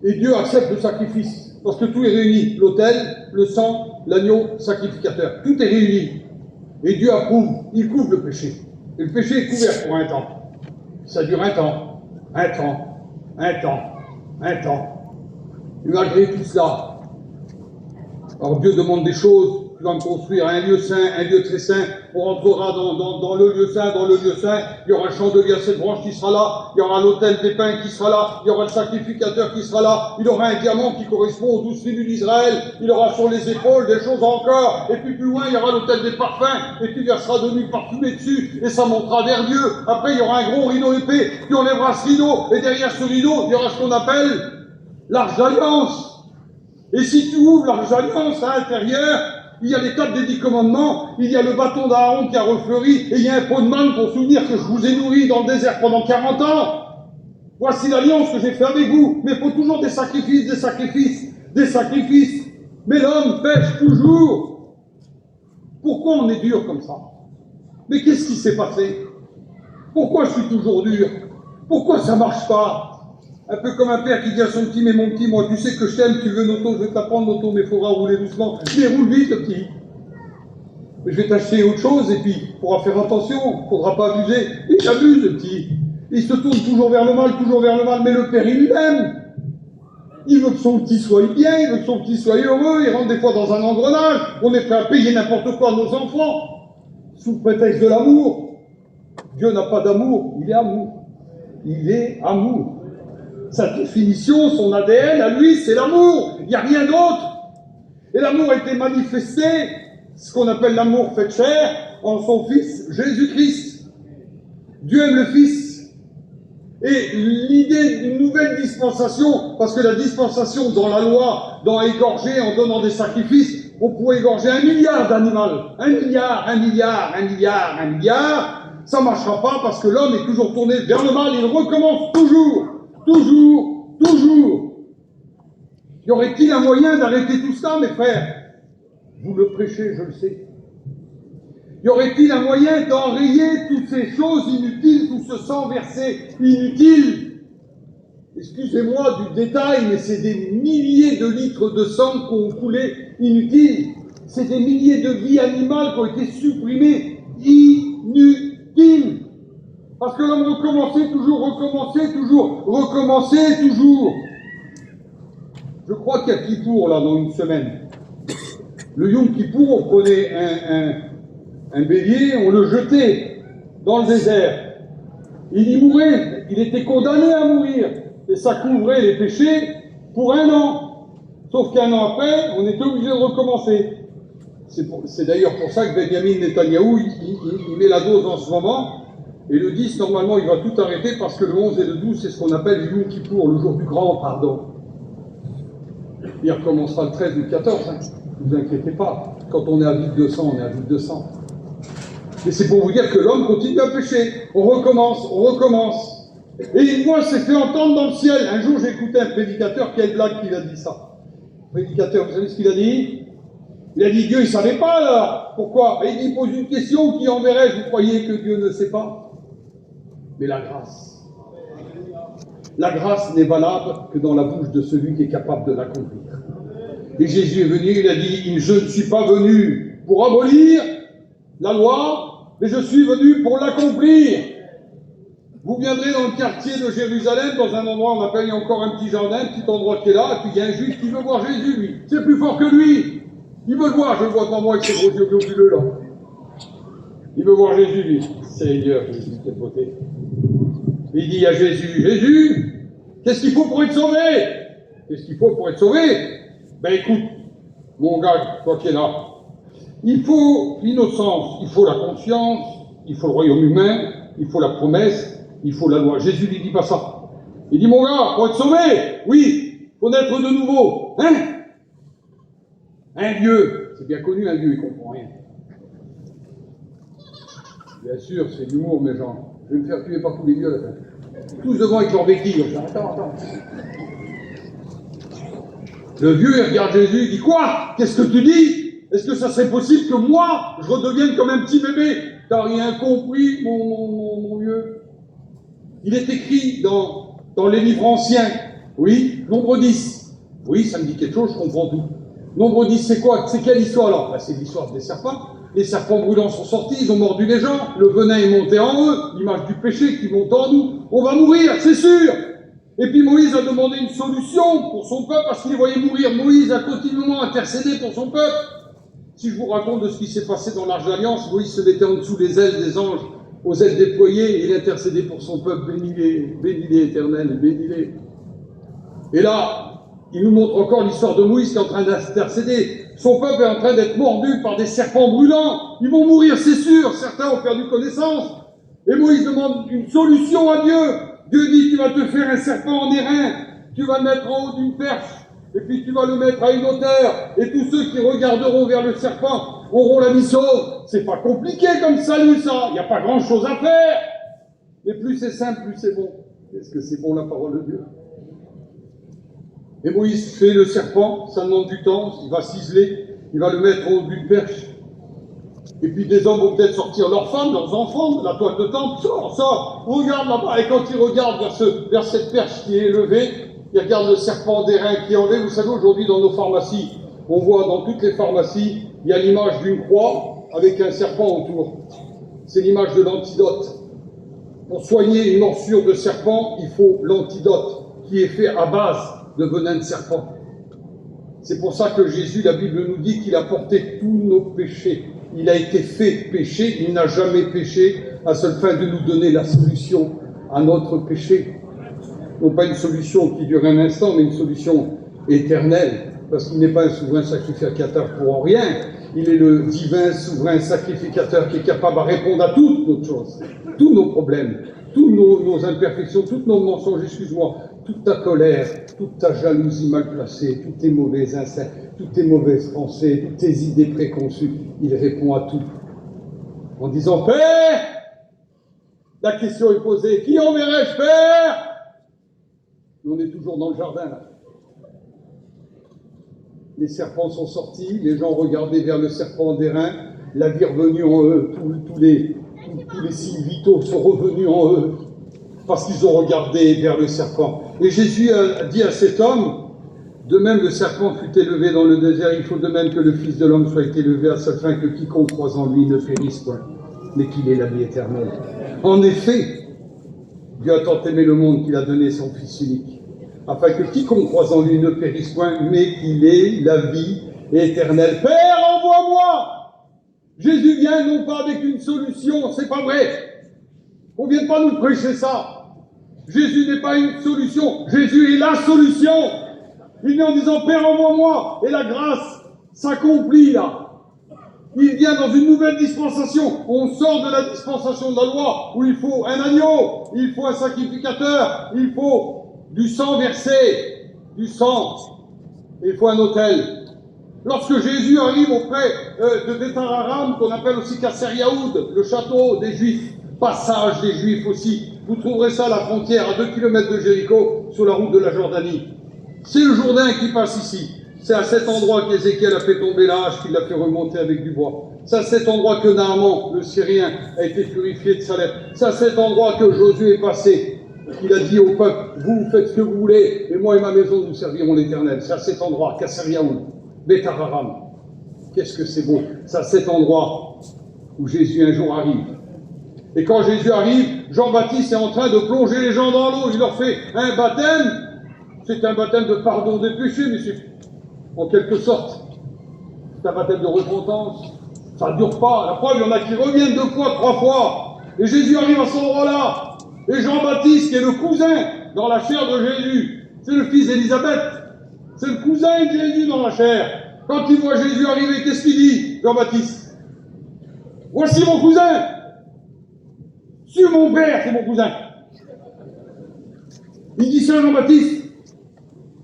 Speaker 1: Et Dieu accepte le sacrifice. Parce que tout est réuni. L'autel, le sang, l'agneau, sacrificateur. Tout est réuni. Et Dieu approuve. Il couvre le péché. Et le péché est couvert pour un temps. Ça dure un temps. Un temps. Un temps. Un temps. Et malgré tout cela, alors Dieu demande des choses. Tu vas me construire un lieu saint, un lieu très saint. On rentrera dans le lieu saint, dans le lieu saint. Il y aura un chandelier à 7 branches qui sera là. Il y aura l'autel des pains qui sera là. Il y aura le sacrificateur qui sera là. Il aura un diamant qui correspond aux 12 tribus d'Israël. Il aura sur les épaules des choses encore. Et puis plus loin, il y aura l'autel des parfums. Et tu verseras de l'huile parfumée dessus. Et ça montera vers Dieu. Après, il y aura un gros rideau épais. Tu enlèveras ce rideau. Et derrière ce rideau, il y aura ce qu'on appelle l'Arche d'Alliance. Et si tu ouvres l'Arche d'Alliance à l'intérieur, il y a les 4 des 10 commandements, il y a le bâton d'Aaron qui a refleuri, et il y a un pot de manne pour souvenir que je vous ai nourri dans le désert pendant 40 ans. Voici l'alliance que j'ai faite avec vous. Mais il faut toujours des sacrifices, des sacrifices, des sacrifices. Mais l'homme pêche toujours. Pourquoi on est dur comme ça? Mais qu'est-ce qui s'est passé? Pourquoi je suis toujours dur? Pourquoi ça marche pas? Un peu comme un père qui dit à son petit, mais mon petit, moi, tu sais que je t'aime, tu veux une auto, je vais te la prendre l'auto, mais il faudra rouler doucement. Mais roule vite, le petit. Je vais t'acheter autre chose, et puis, il faudra faire attention, il ne faudra pas abuser. Il abuse, le petit. Il se tourne toujours vers le mal, mais le père, il l'aime. Il veut que son petit soit bien, il veut que son petit soit heureux, il rentre des fois dans un engrenage. On est prêt à payer n'importe quoi à nos enfants, sous prétexte de l'amour. Dieu n'a pas d'amour, il est amour. Il est amour. Sa définition, son ADN, à lui, c'est l'amour. Il n'y a rien d'autre. Et l'amour a été manifesté, ce qu'on appelle l'amour fait chair, en son Fils Jésus-Christ. Dieu aime le Fils. Et l'idée d'une nouvelle dispensation, parce que la dispensation dans la loi, dans égorger en donnant des sacrifices, on pourrait égorger 1 milliard d'animaux. 1 milliard, 1 milliard, 1 milliard, 1 milliard. Ça ne marchera pas parce que l'homme est toujours tourné vers le mal, il recommence toujours. Toujours, toujours. Y aurait-il un moyen d'arrêter tout ça, mes frères? Vous le prêchez, je le sais. Y aurait-il un moyen d'enrayer toutes ces choses inutiles, tout ce sang versé inutile? Excusez-moi du détail, mais c'est des milliers de litres de sang qui ont coulé inutiles. C'est des milliers de vies animales qui ont été supprimées inutiles. Parce que l'homme recommençait toujours. Je crois qu'il y a Kippour, là, dans une semaine. Le Yom Kippour, on prenait un bélier, on le jetait dans le désert. Il y mourait, il était condamné à mourir. Et ça couvrait les péchés pour 1 an. Sauf qu'1 an après, on était obligé de recommencer. C'est d'ailleurs pour ça que Benjamin Netanyahou, il met la dose en ce moment. Et le 10, normalement, il va tout arrêter parce que le 11 et le 12, c'est ce qu'on appelle le Yom Kippour, le jour du grand pardon. Il recommencera le 13 ou le 14, hein. Ne vous inquiétez pas. Quand on est à vide de sang, on est à vide de sang. Mais c'est pour vous dire que l'homme continue à pécher. On recommence, on recommence. Et une voix s'est fait entendre dans le ciel. Un jour, j'ai écouté un prédicateur, quelle blague qu'il a dit ça. Prédicateur, vous savez ce qu'il a dit? Il a dit, Dieu, il ne savait pas alors. Pourquoi? Et il pose une question, qui enverrai-je? Vous croyez que Dieu ne sait pas? Mais la grâce. La grâce n'est valable que dans la bouche de celui qui est capable de l'accomplir. Et Jésus est venu, il a dit, je ne suis pas venu pour abolir la loi, mais je suis venu pour l'accomplir. Vous viendrez dans le quartier de Jérusalem, dans un endroit, on appelle encore un petit jardin, un petit endroit qui est là, et puis il y a un juif qui veut voir Jésus, lui. C'est plus fort que lui. Il veut le voir, je le vois devant moi avec ses gros yeux globuleux là. Il veut voir Jésus, lui. Seigneur, Jésus, quelle beauté. Il dit à Jésus, Jésus, qu'est-ce qu'il faut pour être sauvé? Qu'est-ce qu'il faut pour être sauvé? Ben écoute, mon gars, toi qui es là, il faut l'innocence, il faut la conscience, il faut le royaume humain, il faut la promesse, il faut la loi. Jésus lui dit pas ça. Il dit, mon gars, pour être sauvé, oui, il faut naître de nouveau. Hein? Un vieux, c'est bien connu, un vieux, il comprend rien. Bien sûr, c'est l'humour, mes gens. Je vais me faire tuer par tous les vieux à la fin. Tous devant avec leur béquille. Attends. Le vieux, il regarde Jésus, il dit, quoi? Qu'est-ce que tu dis? Est-ce que ça serait possible que moi, je redevienne comme un petit bébé? T'as rien compris, mon vieux? Il est écrit dans les livres anciens. Oui, nombre 10. Oui, ça me dit quelque chose, je comprends tout. Nombre 10, c'est quoi? C'est quelle histoire alors? Ben, c'est l'histoire des serpents. Les serpents brûlants sont sortis, ils ont mordu les gens, le venin est monté en eux, l'image du péché qui monte en nous. On va mourir, c'est sûr! Et puis Moïse a demandé une solution pour son peuple parce qu'il voyait mourir. Moïse a continuellement intercédé pour son peuple. Si je vous raconte de ce qui s'est passé dans l'Arche d'Alliance, Moïse se mettait en dessous des ailes des anges, aux ailes déployées, et il intercédait pour son peuple. Bénis-les, Éternel, bénis-les. Et là, il nous montre encore l'histoire de Moïse qui est en train d'intercéder. Son peuple est en train d'être mordu par des serpents brûlants. Ils vont mourir, c'est sûr. Certains ont perdu connaissance. Et Moïse demande une solution à Dieu. Dieu dit, tu vas te faire un serpent en airain. Tu vas le mettre en haut d'une perche. Et puis tu vas le mettre à une hauteur. Et tous ceux qui regarderont vers le serpent auront la vie sauve. C'est pas compliqué comme salut, ça. Il n'y a pas grand-chose à faire. Mais plus c'est simple, plus c'est bon. Est-ce que c'est bon la parole de Dieu? Et Moïse fait le serpent, ça demande du temps, il va ciseler, il va le mettre au haut d'une perche. Et puis des hommes vont peut-être sortir leurs femmes, leurs enfants, de la toile de tente, sort, regarde là-bas. Et quand ils regardent vers cette perche qui est élevée, ils regardent le serpent d'airain qui est enlevé. Vous savez, aujourd'hui dans nos pharmacies, on voit dans toutes les pharmacies, il y a l'image d'une croix avec un serpent autour. C'est l'image de l'antidote. Pour soigner une morsure de serpent, il faut l'antidote qui est fait à base de venin de serpent. C'est pour ça que Jésus, la Bible nous dit qu'il a porté tous nos péchés. Il a été fait péché, il n'a jamais péché, à seule fin de nous donner la solution à notre péché. Non pas une solution qui dure un instant, mais une solution éternelle, parce qu'il n'est pas un souverain sacrificateur pour rien, il est le divin souverain sacrificateur qui est capable de répondre à toutes nos choses, tous nos problèmes, toutes nos imperfections, tous nos mensonges, excuse-moi, toute ta colère, toute ta jalousie mal placée, tous tes mauvais instincts, toutes tes mauvaises pensées, toutes tes idées préconçues, il répond à tout. En disant, Père, la question est posée, qui enverrai-je, Père? On est toujours dans le jardin, là. Les serpents sont sortis, les gens regardaient vers le serpent d'airain, la vie est revenue en eux, tous les signes vitaux sont revenus en eux, parce qu'ils ont regardé vers le serpent. Et Jésus a dit à cet homme, de même le serpent fut élevé dans le désert, il faut de même que le Fils de l'homme soit élevé à sa fin que quiconque croise en lui ne périsse point, mais qu'il ait la vie éternelle. En effet, Dieu a tant aimé le monde qu'il a donné son Fils unique, afin que quiconque croise en lui ne périsse point, mais qu'il ait la vie éternelle. Père, envoie-moi! Jésus vient non pas avec une solution, c'est pas vrai. On ne vient pas nous prêcher ça. Jésus n'est pas une solution, Jésus est la solution. Il vient en disant, Père, envoie-moi, et la grâce s'accomplit là. Il vient dans une nouvelle dispensation. On sort de la dispensation de la loi, où il faut un agneau, il faut un sacrificateur, il faut du sang versé, du sang, et il faut un autel. Lorsque Jésus arrive auprès de Beth Aram, qu'on appelle aussi Kasser Yaoud, le château des Juifs, passage des Juifs aussi, vous trouverez ça à la frontière, à 2 kilomètres de Jéricho, sur la route de la Jordanie. C'est le Jourdain qui passe ici. C'est à cet endroit qu'Ézéchiel a fait tomber la hache, qu'il l'a fait remonter avec du bois. C'est à cet endroit que Naaman, le Syrien, a été purifié de sa lèpre. C'est à cet endroit que Josué est passé. Il a dit au peuple, vous faites ce que vous voulez, et moi et ma maison, nous servirons l'Éternel. C'est à cet endroit, Kasser Yaoud, Beth Aram. Qu'est-ce que c'est beau. C'est à cet endroit où Jésus un jour arrive. Et quand Jésus arrive, Jean-Baptiste est en train de plonger les gens dans l'eau. Il leur fait un baptême. C'est un baptême de pardon des péchés, mais c'est en quelque sorte, c'est un baptême de repentance. Ça ne dure pas. La preuve, il y en a qui reviennent 2 fois, 3 fois. Et Jésus arrive à cet endroit-là. Et Jean-Baptiste, qui est le cousin dans la chair de Jésus, c'est le fils d'Élisabeth. C'est le cousin de Jésus dans la chair. Quand il voit Jésus arriver, qu'est-ce qu'il dit, Jean-Baptiste? Voici mon cousin. Sur mon père, c'est mon cousin. Il dit ça à Jean-Baptiste.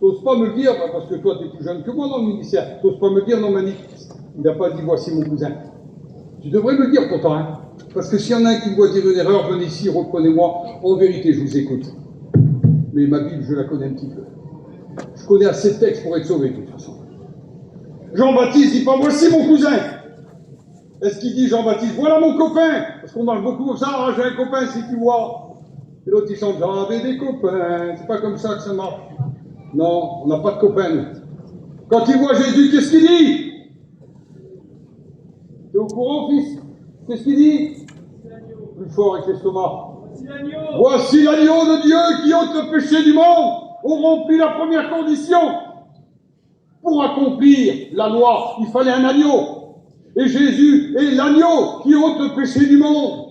Speaker 1: T'oses pas me le dire, parce que toi, tu es plus jeune que moi dans le ministère. T'oses pas me le dire, non, Mani. Il n'a pas dit, voici mon cousin. Tu devrais me le dire pourtant, hein. Parce que s'il y en a un qui me voit dire une erreur, venez ici, reprenez-moi. En vérité, je vous écoute. Mais ma Bible, je la connais un petit peu. Je connais assez de textes pour être sauvé, de toute façon. Jean-Baptiste dit pas, voici mon cousin. Est-ce qu'il dit Jean-Baptiste, voilà mon copain? Parce qu'on parle beaucoup comme ça, ah, j'ai un copain, si tu vois. Et l'autre, il chante, j'avais des copains. C'est pas comme ça que ça marche. Non, on n'a pas de copains, nous. Quand il voit Jésus, qu'est-ce qu'il dit? T'es au courant, fils? Qu'est-ce qu'il dit? Plus fort avec l'estomac. Voici l'agneau de Dieu qui ôte le péché du monde. On remplit la première condition. Pour accomplir la loi, il fallait un agneau. Et Jésus est l'agneau qui ôte le péché du monde.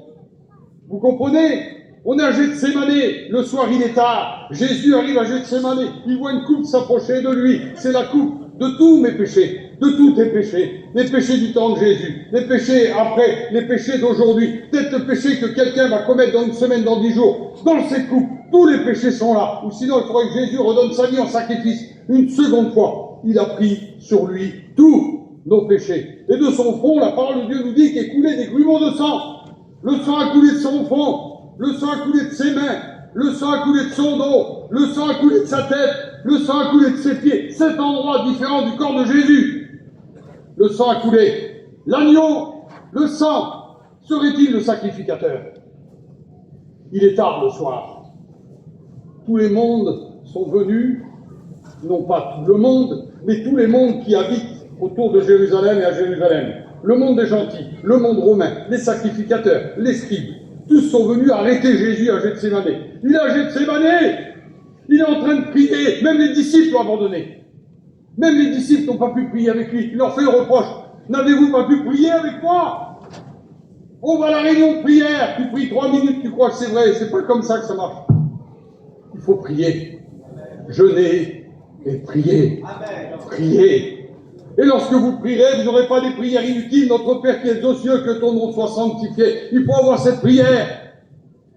Speaker 1: Vous comprenez? On est à Gethsémane, le soir il est tard. Jésus arrive à Gethsémane, il voit une coupe s'approcher de lui. C'est la coupe de tous mes péchés, de tous tes péchés. Les péchés du temps de Jésus, les péchés après, les péchés d'aujourd'hui. Peut-être le péché que quelqu'un va commettre dans une semaine, dans 10 jours. Dans cette coupe, tous les péchés sont là. Ou sinon, il faudrait que Jésus redonne sa vie en sacrifice. Une seconde fois, il a pris sur lui tous nos péchés. Et de son front, la parole de Dieu nous dit qu'il coulait des grumeaux de sang. Le sang a coulé de son front. Le sang a coulé de ses mains, le sang a coulé de son dos, le sang a coulé de sa tête, le sang a coulé de ses pieds. 7 endroits différents du corps de Jésus. Le sang a coulé. L'agneau, le sang, serait-il le sacrificateur? Il est tard le soir. Tous les mondes sont venus, non pas tout le monde, mais tous les mondes qui habitent autour de Jérusalem et à Jérusalem. Le monde des gentils, le monde romain, les sacrificateurs, les scribes. Tous sont venus arrêter Jésus à Gethsémane. Il est à Gethsémane. Il est en train de prier. Même les disciples l'ont abandonné. Même les disciples n'ont pas pu prier avec lui. Il leur fait le reproche. N'avez-vous pas pu prier avec moi? On va à la réunion de prière. Tu pries 3 minutes, tu crois que c'est vrai. C'est pas comme ça que ça marche. Il faut prier. Jeûner et prier. Prier. Et lorsque vous prierez, vous n'aurez pas des prières inutiles. Notre Père qui est aux cieux, que ton nom soit sanctifié. Il faut avoir cette prière.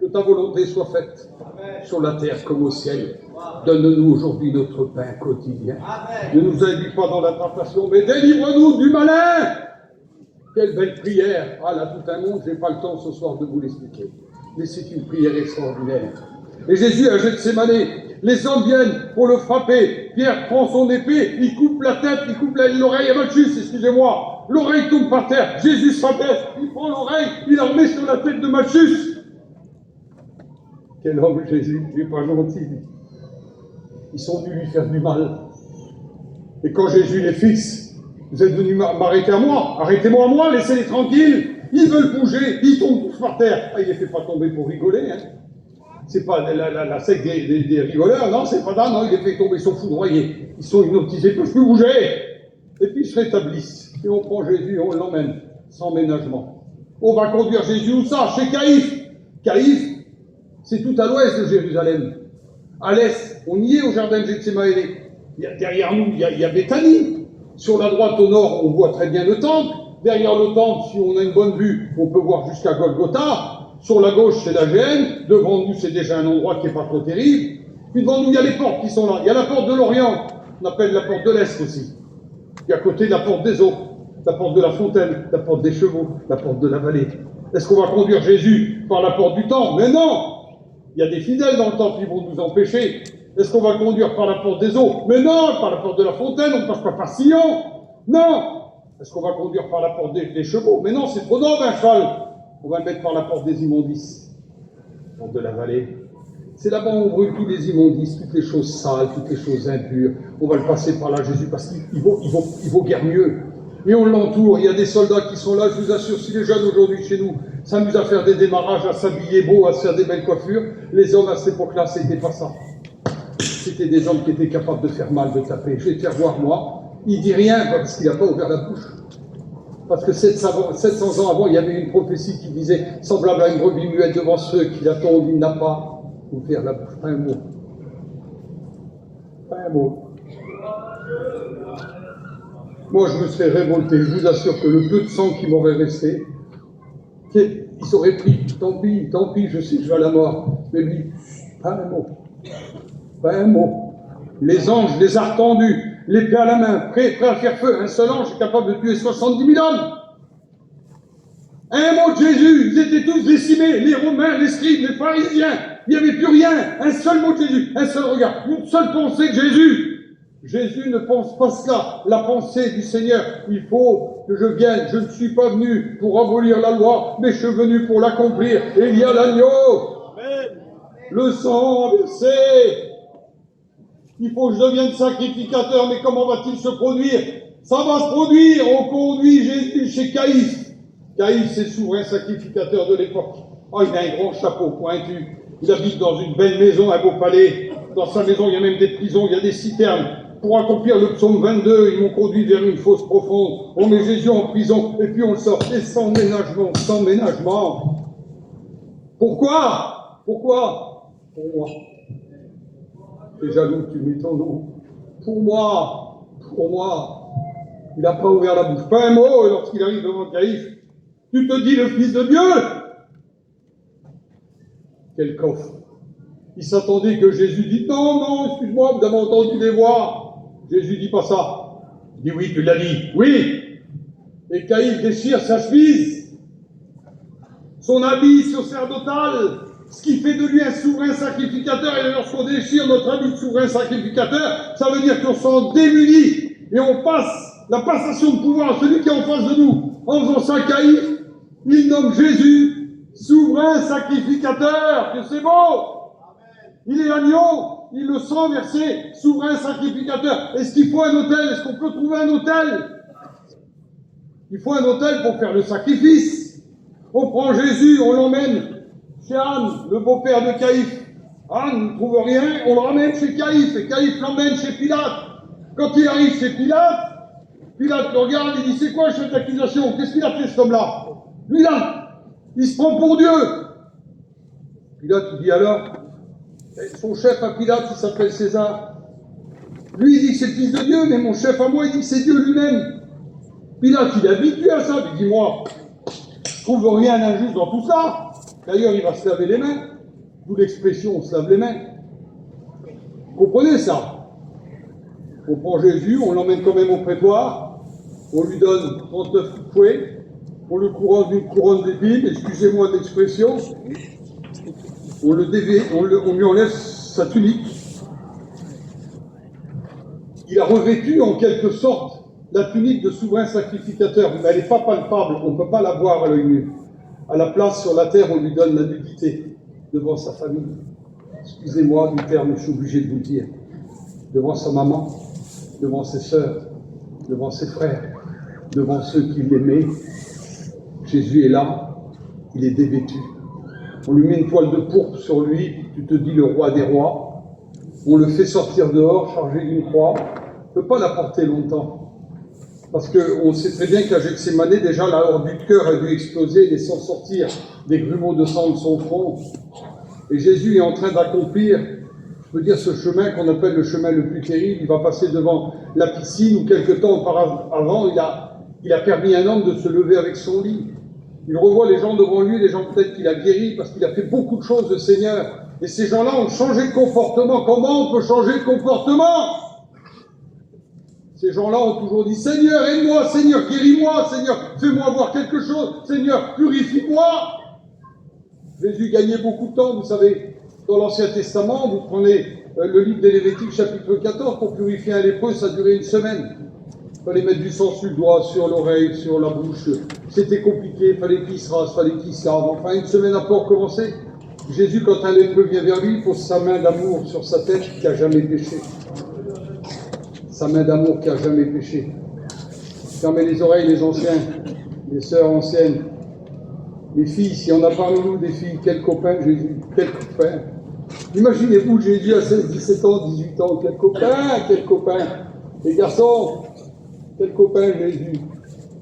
Speaker 1: Que ta volonté soit faite. Amen. Sur la terre comme au ciel. Donne-nous aujourd'hui notre pain quotidien. Amen. Ne nous induis pas dans la tentation, mais délivre-nous du malin. Quelle belle prière. Ah là, tout un monde, je n'ai pas le temps ce soir de vous l'expliquer. Mais c'est une prière extraordinaire. Et Jésus a Gethsémane. Les hommes viennent pour le frapper. Pierre prend son épée, il coupe la tête, il coupe l'oreille à Malchus, excusez-moi. L'oreille tombe par terre, Jésus s'abaisse, il prend l'oreille, il la remet sur la tête de Malchus. Quel homme Jésus, il n'est pas gentil. Ils sont venus lui faire du mal. Et quand Jésus les fixe, vous êtes venus m'arrêter à moi, arrêtez-moi à moi, laissez-les tranquilles. Ils veulent bouger, ils tombent tous par terre. Ah, il les fait pas tomber pour rigoler, hein. C'est pas la secte des rigoleurs, non, c'est pas ça, non, il les fait tomber, ils sont foudroyés, ils sont hypnotisés, ils ne peuvent plus bouger. Et puis ils se rétablissent. Et on prend Jésus et on l'emmène, sans ménagement. On va conduire Jésus où ça? Chez Caïphe. Caïphe, c'est tout à l'ouest de Jérusalem. À l'est, on y est au jardin de Gethsémane. Derrière nous, il y a Béthanie. Sur la droite, au nord, on voit très bien le temple. Derrière le temple, si on a une bonne vue, on peut voir jusqu'à Golgotha. Sur la gauche, c'est la Gêne. Devant nous, c'est déjà un endroit qui n'est pas trop terrible. Puis devant nous, il y a les portes qui sont là. Il y a la porte de l'Orient, on appelle la porte de l'Est aussi. Et à côté, la porte des eaux, la porte de la fontaine, la porte des chevaux, la porte de la vallée. Est-ce qu'on va conduire Jésus par la porte du temple? Mais non! Il y a des fidèles dans le temple qui vont nous empêcher. Est-ce qu'on va le conduire par la porte des eaux? Mais non! Par la porte de la fontaine, on ne passe pas par Sion. Non! Est-ce qu'on va conduire par la porte des chevaux? Mais non, c'est trop d'hommes, un cheval. On va le mettre par la porte des immondices. La porte de la vallée. C'est là-bas où on brûle tous les immondices, toutes les choses sales, toutes les choses impures. On va le passer par là, Jésus, parce qu'il vaut guère mieux. Et on l'entoure, il y a des soldats qui sont là, je vous assure, si les jeunes aujourd'hui chez nous s'amusent à faire des démarrages, à s'habiller beau, à se faire des belles coiffures, les hommes à cette époque-là, c'était pas ça. C'était des hommes qui étaient capables de faire mal, de taper. Je vais te faire voir, moi, il dit rien parce qu'il n'a pas ouvert la bouche. Parce que 700 ans avant, il y avait une prophétie qui disait, semblable à une brebis muette devant ceux qui l'attendent, il n'a pas ouvert la bouche. Pas un mot. Pas un mot. Moi, je me serais révolté. Je vous assure que le peu de sang qui m'aurait resté, il s'aurait pris. Tant pis, je sais que je vais à la mort. Mais lui, pas un mot. Pas un mot. Les anges les a retendus, l'épée à la main, prêts à faire feu. Un seul ange est capable de tuer 70 000 hommes. Un mot de Jésus, ils étaient tous décimés, les Romains, les scribes, les pharisiens. Il n'y avait plus rien. Un seul mot de Jésus, un seul regard, une seule pensée de Jésus. Jésus ne pense pas cela, la pensée du Seigneur. Il faut que je vienne, je ne suis pas venu pour abolir la loi, mais je suis venu pour l'accomplir. Et il y a l'agneau, le sang versé. Il faut que je devienne sacrificateur, mais comment va-t-il se produire? Ça va se produire, on conduit Jésus chez Caïphe. Caïphe, c'est le souverain sacrificateur de l'époque. Oh, il a un grand chapeau pointu, il habite dans une belle maison, un beau palais. Dans sa maison, il y a même des prisons, il y a des citernes. Pour accomplir le psaume 22, ils m'ont conduit vers une fosse profonde. On met Jésus en prison, et puis on le sort. Et sans ménagement, sans ménagement. Pourquoi? Pour moi. T'es jaloux, tu mets ton nom. Pour moi. Il n'a pas ouvert la bouche. Pas un mot lorsqu'il arrive devant Caïphe. Tu te dis le Fils de Dieu? Quel coffre. Il s'attendait que Jésus dise non, excuse-moi, vous avez entendu des voix. Jésus dit pas ça. Il dit oui, tu l'as dit. Oui. Et Caïphe déchire sa chemise, son habit sacerdotal, ce qui fait de lui un souverain sacrificateur. Et lorsqu'on déchire notre habit de souverain sacrificateur, ça veut dire qu'on s'en démunit et on passe la passation de pouvoir à celui qui est en face de nous. En faisant ça, Caïphe, il nomme Jésus souverain sacrificateur. Que c'est beau! Il est agneau, il le sang versé, souverain sacrificateur. Est-ce qu'il faut un autel? Est-ce qu'on peut trouver un autel? Il faut un autel pour faire le sacrifice. On prend Jésus, on l'emmène chez Anne, le beau-père de Caïphe. Anne ne trouve rien, on le ramène chez Caïphe, et Caïphe l'emmène chez Pilate. Quand il arrive chez Pilate, Pilate le regarde et dit, c'est quoi cette accusation? Qu'est-ce qu'il a fait cet homme-là? Lui là, il se prend pour Dieu. Pilate, il dit alors, son chef à Pilate, il s'appelle César. Lui, il dit que c'est le Fils de Dieu, mais mon chef à moi, il dit que c'est Dieu lui-même. Pilate, il est habitué à ça. Il dit, moi, je trouve rien d'injuste dans tout ça. D'ailleurs, il va se laver les mains. D'où l'expression, on se lave les mains. Vous comprenez ça? On prend Jésus, on l'emmène quand même au prétoire, on lui donne 39 coups de fouet, on le couronne d'une couronne d'épines, excusez-moi de l'expression, on lui enlève sa tunique. Il a revêtu en quelque sorte la tunique de souverain sacrificateur, mais elle n'est pas palpable, on ne peut pas la voir à l'œil nu. À la place sur la terre, on lui donne la nudité devant sa famille. Excusez-moi du terme, je suis obligé de vous le dire. Devant sa maman, devant ses sœurs, devant ses frères, devant ceux qui l'aimaient. Jésus est là, il est dévêtu. On lui met une toile de pourpre sur lui, tu te dis le roi des rois. On le fait sortir dehors, chargé d'une croix. On ne peut pas la porter longtemps. Parce qu'on sait très bien qu'à Gethsémane, déjà la horde du cœur a dû exploser, laissant sortir des grumeaux de sang de son front. Et Jésus est en train d'accomplir, je peux dire, ce chemin qu'on appelle le chemin le plus terrible. Il va passer devant la piscine où quelque temps auparavant, il a permis à un homme de se lever avec son lit. Il revoit les gens devant lui, les gens peut-être qu'il a guéris parce qu'il a fait beaucoup de choses, le Seigneur. Et ces gens-là ont changé de comportement. Comment on peut changer de comportement? Ces gens-là ont toujours dit, Seigneur, aide-moi, Seigneur, guéris-moi, Seigneur, fais-moi voir quelque chose, Seigneur, purifie-moi. Jésus gagnait beaucoup de temps, vous savez. Dans l'Ancien Testament, vous prenez le livre des Lévitique, chapitre 14, pour purifier un lépreux, ça durait une semaine. Il fallait mettre du sang sur le doigt, sur l'oreille, sur la bouche. C'était compliqué, il fallait qu'il se rase, il fallait qu'il se lave. Enfin, une semaine après, on recommençait. Jésus, quand un lépreux vient vers lui, pose sa main d'amour sur sa tête qui n'a jamais péché. Sa main d'amour qui n'a jamais péché. Fermez les oreilles, les anciens, les sœurs anciennes, les filles, si on a parmi nous des filles, quel copain Jésus, quel copain. Imaginez-vous Jésus à 16, 17 ans, 18 ans, quel copain. Les garçons, quel copain Jésus.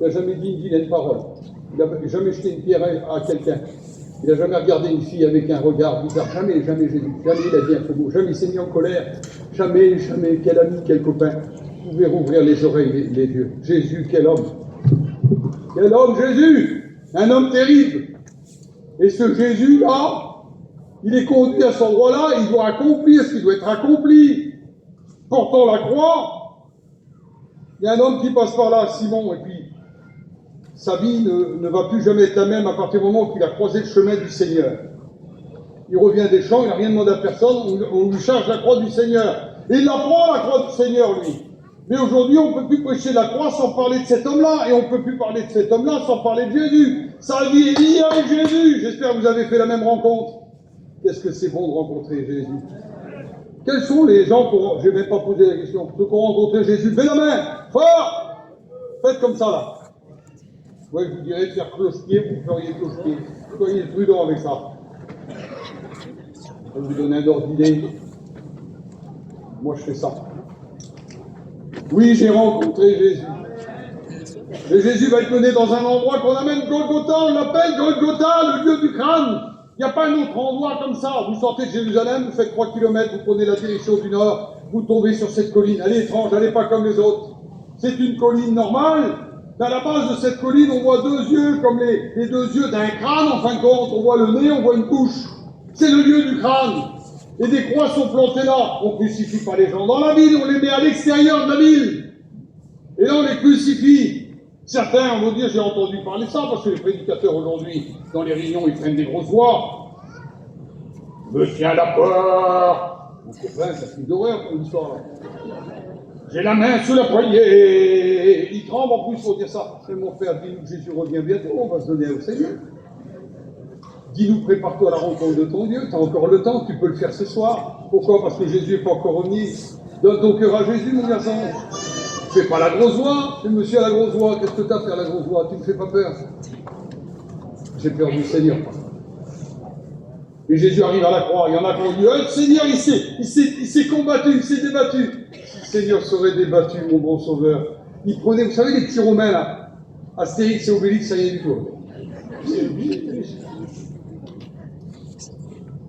Speaker 1: Il n'a jamais dit une vilaine parole. Il n'a jamais jeté une pierre à quelqu'un. Il n'a jamais regardé une fille avec un regard bizarre. Jamais Jésus. Jamais il a dit un faux mot. Jamais il s'est mis en colère. Jamais. Quel ami, quel copain. Vous pouvez rouvrir les oreilles, les yeux. Jésus, quel homme. Quel homme, Jésus. Un homme terrible. Et ce Jésus-là, il est conduit à cet endroit-là, il doit accomplir ce qui doit être accompli. Portant la croix, il y a un homme qui passe par là, Simon, et puis sa vie ne va plus jamais être la même à partir du moment où il a croisé le chemin du Seigneur. Il revient des champs, il n'a rien demandé à personne, on lui charge la croix du Seigneur. Et il la prend, la croix du Seigneur, lui. Mais aujourd'hui, on ne peut plus prêcher la croix sans parler de cet homme-là, et on ne peut plus parler de cet homme-là sans parler de Jésus. Sa vie est liée avec Jésus. J'espère que vous avez fait la même rencontre. Qu'est-ce que c'est bon de rencontrer Jésus? Quels sont les gens je n'ai même pas posé la question, ceux qui ont rencontré Jésus? Levez la main, fort! Faites comme ça, là. Ouais, je vous dirais de faire cloche-pied, vous feriez cloche-pied. Soyez prudents avec ça. Je vais vous donner un ordre d'idée. Moi, je fais ça. Oui, j'ai rencontré Jésus. Et Jésus va être mené dans un endroit qu'on appelle Golgotha, on l'appelle Golgotha, le lieu du crâne. Il n'y a pas un autre endroit comme ça. Vous sortez de Jérusalem, vous faites 3 km, vous prenez la direction du nord, vous tombez sur cette colline. Elle est étrange, elle n'est pas comme les autres. C'est une colline normale. À la base de cette colline, on voit 2 yeux, comme les 2 yeux d'un crâne, en fin de compte. On voit le nez, on voit une bouche. C'est le lieu du crâne. Et des croix sont plantées là. On ne crucifie pas les gens dans la ville, on les met à l'extérieur de la ville. Et là, on les crucifie. Certains vont dire, j'ai entendu parler de ça, parce que les prédicateurs aujourd'hui, dans les réunions, ils prennent des grosses voix. Me tiens la peur. Mon copain, ça fait d'horreur comme histoire là. J'ai la main sous la poignée. Il tremble en plus pour dire ça. Mais mon frère, dis-nous que Jésus revient bientôt, on va se donner au Seigneur. Dis-nous, prépare-toi à la rencontre de ton Dieu. Tu as encore le temps, tu peux le faire ce soir. Pourquoi? Parce que Jésus n'est pas encore revenu. Donne ton cœur à Jésus, mon garçon. Fais pas la grosse voix. Fais monsieur à la grosse voix. Qu'est-ce que tu as à faire la grosse voix? Tu ne fais pas peur. J'ai peur du Seigneur. Et Jésus arrive à la croix. Il y en a qui ont dit, le Seigneur, il s'est combattu, il s'est débattu. Si le Seigneur serait débattu, mon bon sauveur. Il prenait, vous savez, les petits romains là. Astérix et Obélix, ça y est du tout.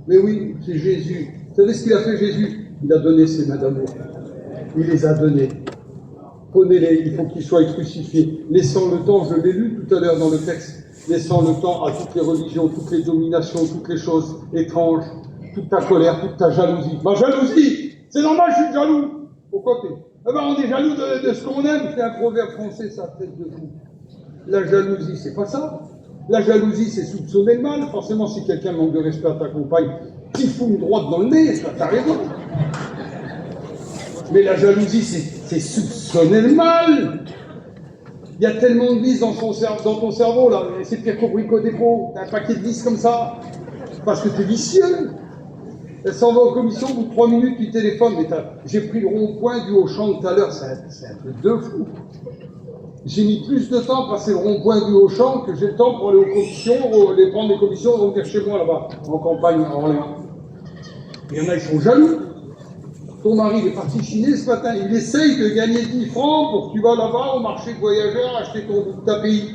Speaker 1: Mais oui, c'est Jésus. Vous savez ce qu'il a fait, Jésus? Il a donné ses mains d'amour. Il les a données. Prenez-les, il faut qu'ils soient crucifiés. Laissant le temps, je l'ai lu tout à l'heure dans le texte, laissant le temps à toutes les religions, toutes les dominations, toutes les choses étranges, toute ta colère, toute ta jalousie. Ma jalousie, c'est normal, je suis jaloux. Pourquoi t'es? On est jaloux de ce qu'on aime. C'est un proverbe français, ça, tête de fou. La jalousie, c'est pas ça. La jalousie, c'est soupçonner le mal. Forcément, si quelqu'un manque de respect à ta compagne, t'y fout une droite dans le nez, t'as raison. Mais la jalousie, c'est soupçonner le mal. Il y a tellement de vis dans ton cerveau, là. C'est pire qu'au Brico Dépôt. T'as un paquet de vis comme ça. Parce que t'es vicieux. Elle s'en va aux commissions, au bout de 3 minutes, tu téléphones. Mais j'ai pris le rond-point du Auchan tout à l'heure. C'est un truc de fou. J'ai mis plus de temps à passer le rond-point du Auchan que j'ai le temps pour aller aux commissions, aller prendre des commissions et revenir chez moi là-bas, en campagne, à Orléans. Il y en a qui sont jaloux. Ton mari il est parti chiner ce matin, il essaye de gagner 10 francs pour que tu vas là-bas au marché de voyageurs acheter ton bout de tapis.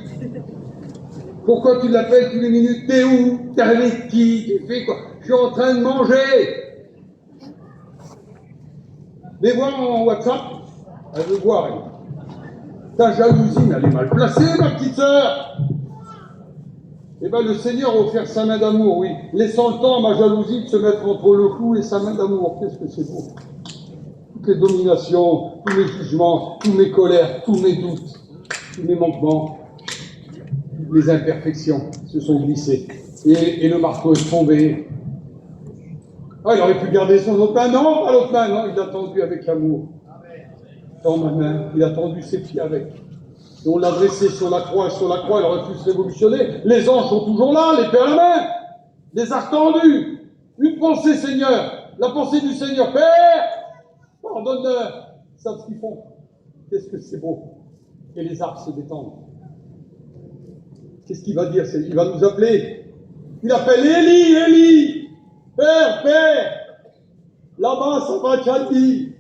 Speaker 1: Pourquoi tu l'appelles toutes les minutes? T'es où? T'es avec qui? Tu fais quoi? Je suis en train de manger. Mais voir en WhatsApp, elle veut voir, elle. Ta jalousie, mais elle est mal placée, ma petite sœur. Eh bien, le Seigneur a offert sa main d'amour, oui. Laissant le temps à ma jalousie de se mettre entre le cou et sa main d'amour. Qu'est-ce que c'est beau. toutes les dominations, tous mes jugements, tous mes colères, tous mes doutes, tous mes manquements, toutes mes imperfections se sont glissés. Et le marteau est tombé. Ah, il aurait pu garder son autre main. Non, pas l'autre main. Non, il l'a tendu avec l'amour. Dans ma main, il a tendu ses pieds avec. Et on l'a dressé sur la croix, et sur la croix, il aurait pu se révolutionner. Les anges sont toujours là, l'épée à la main. Les arcs tendus. Une pensée, Seigneur. La pensée du Seigneur. Père, pardonne-leur. Ils savent ce qu'ils font. Qu'est-ce que c'est beau. Et les arcs se détendent. Qu'est-ce qu'il va dire? Il va nous appeler. Il appelle Élie, Élie. Père, Père. Là-bas, ça va, Tchadi.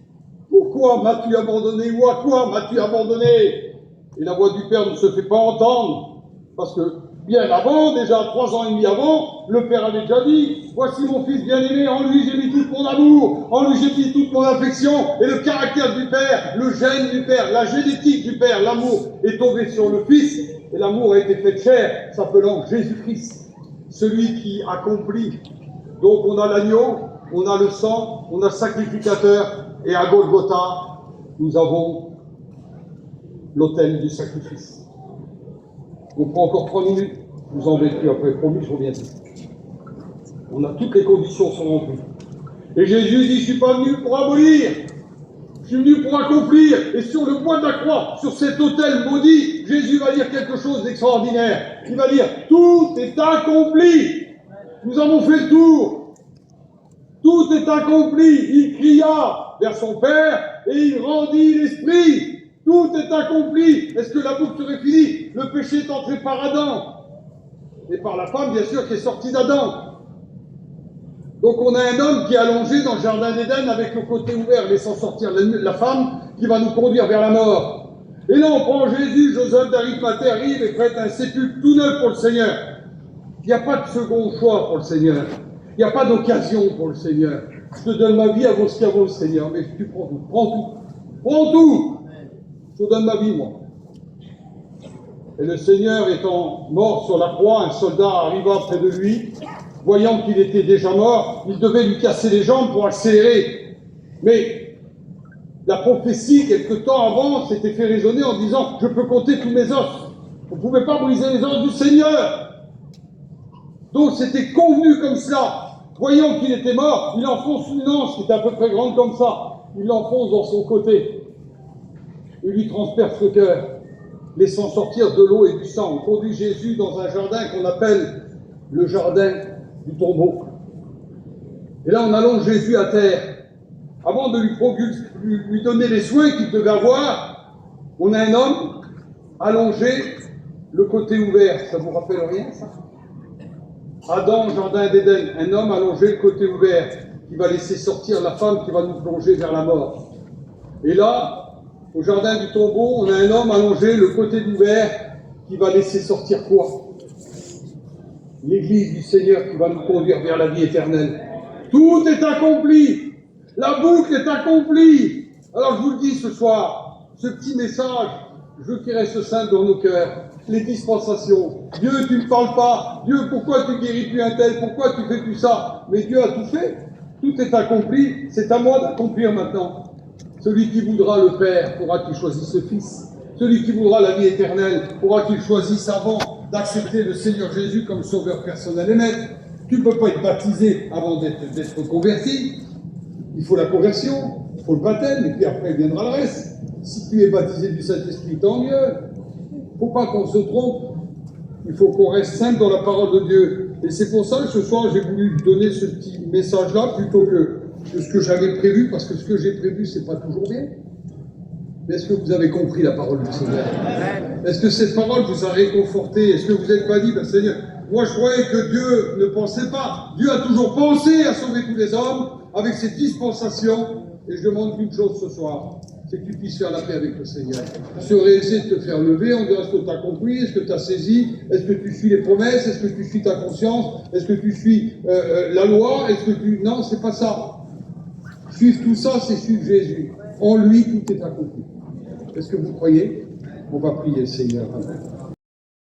Speaker 1: Pourquoi m'as-tu abandonné? Ou à quoi m'as-tu abandonné? Et la voix du Père ne se fait pas entendre. Parce que bien avant, déjà 3 ans et demi avant, le Père avait déjà dit, voici mon fils bien-aimé, en lui j'ai mis tout mon amour, en lui j'ai mis toute mon affection, et le caractère du Père, le gène du Père, la génétique du Père, l'amour est tombé sur le Fils, et l'amour a été fait de chair, s'appelant Jésus-Christ, celui qui accomplit. Donc on a l'agneau, on a le sang, on a le sacrificateur, et à Golgotha, nous avons l'autel du sacrifice. On prend encore 3 minutes, vous en plus après, promis, je reviens. On a toutes les conditions sont remplies. Et Jésus dit, je ne suis pas venu pour abolir, je suis venu pour accomplir. Et sur le bois de la croix, sur cet autel maudit, Jésus va dire quelque chose d'extraordinaire. Il va dire, tout est accompli. Nous avons fait le tour. Tout est accompli. Il cria vers son Père et il rendit l'esprit. Tout est accompli. Est-ce que la boucle serait finie? Le péché est entré par Adam. Et par la femme, bien sûr, qui est sortie d'Adam. Donc on a un homme qui est allongé dans le jardin d'Éden avec le côté ouvert, laissant sortir la femme qui va nous conduire vers la mort. Et là, on prend Jésus, Joseph d'Arimathée arrive et prête un sépulcre tout neuf pour le Seigneur. Il n'y a pas de second choix pour le Seigneur. Il n'y a pas d'occasion pour le Seigneur. Je te donne ma vie avant ce qu'il y a avant le Seigneur. Mais tu prends tout. Prends tout. Prends tout. Je te donne ma vie, moi. Et le Seigneur étant mort sur la croix, un soldat arriva près de lui. Voyant qu'il était déjà mort, il devait lui casser les jambes pour accélérer. Mais la prophétie, quelque temps avant, s'était fait résonner en disant « Je peux compter tous mes os. » On ne pouvait pas briser les os du Seigneur. Donc c'était convenu comme cela. Voyant qu'il était mort, il enfonce une lance qui était à peu près grande comme ça. Il l'enfonce dans son côté. Il lui transperce le cœur, laissant sortir de l'eau et du sang. On conduit Jésus dans un jardin qu'on appelle le jardin du tombeau. Et là, on allonge Jésus à terre. Avant de lui donner les soins qu'il devait avoir, on a un homme allongé, le côté ouvert. Ça vous rappelle rien, ça? Adam, jardin d'Éden, un homme allongé, le côté ouvert, qui va laisser sortir la femme qui va nous plonger vers la mort. Et là, au jardin du tombeau, on a un homme allongé, le côté ouvert, qui va laisser sortir quoi? L'Église du Seigneur qui va nous conduire vers la vie éternelle. Tout est accompli. La boucle est accomplie. Alors je vous le dis ce soir, ce petit message, je veux qu'il reste simple dans nos cœurs. Les dispensations. Dieu, tu ne parles pas. Dieu, pourquoi tu guéris plus un tel? Pourquoi tu fais plus ça? Mais Dieu a tout fait. Tout est accompli. C'est à moi d'accomplir maintenant. Celui qui voudra le Père pourra qu'il choisisse le Fils. Celui qui voudra la vie éternelle pourra qu'il choisisse avant d'accepter le Seigneur Jésus comme sauveur personnel et maître. Tu ne peux pas être baptisé avant d'être converti. Il faut la conversion, il faut le baptême, et puis après viendra le reste. Si tu es baptisé du Saint-Esprit, tant mieux. Il ne faut pas qu'on se trompe. Il faut qu'on reste simple dans la parole de Dieu. Et c'est pour ça que ce soir, j'ai voulu donner ce petit message-là plutôt que ce que j'avais prévu, parce que ce que j'ai prévu, c'est pas toujours bien. Mais est-ce que vous avez compris la parole du Seigneur? Est-ce que cette parole vous a réconforté? Est-ce que vous n'êtes pas dit, ben, Seigneur, moi je croyais que Dieu ne pensait pas. Dieu a toujours pensé à sauver tous les hommes avec ses dispensations. Et je demande qu'une chose ce soir, c'est que tu puisses faire la paix avec le Seigneur. Se réessayer de te faire lever, on dirait, est-ce que tu as compris? Est-ce que tu as saisi? Est-ce que tu suis les promesses? Est-ce que tu suis ta conscience? Est-ce que tu suis la loi? Est-ce que tu... Non, c'est pas ça. Suivre tout ça, c'est suivre Jésus. En lui, tout est accompli. Est-ce que vous croyez? On va prier le Seigneur.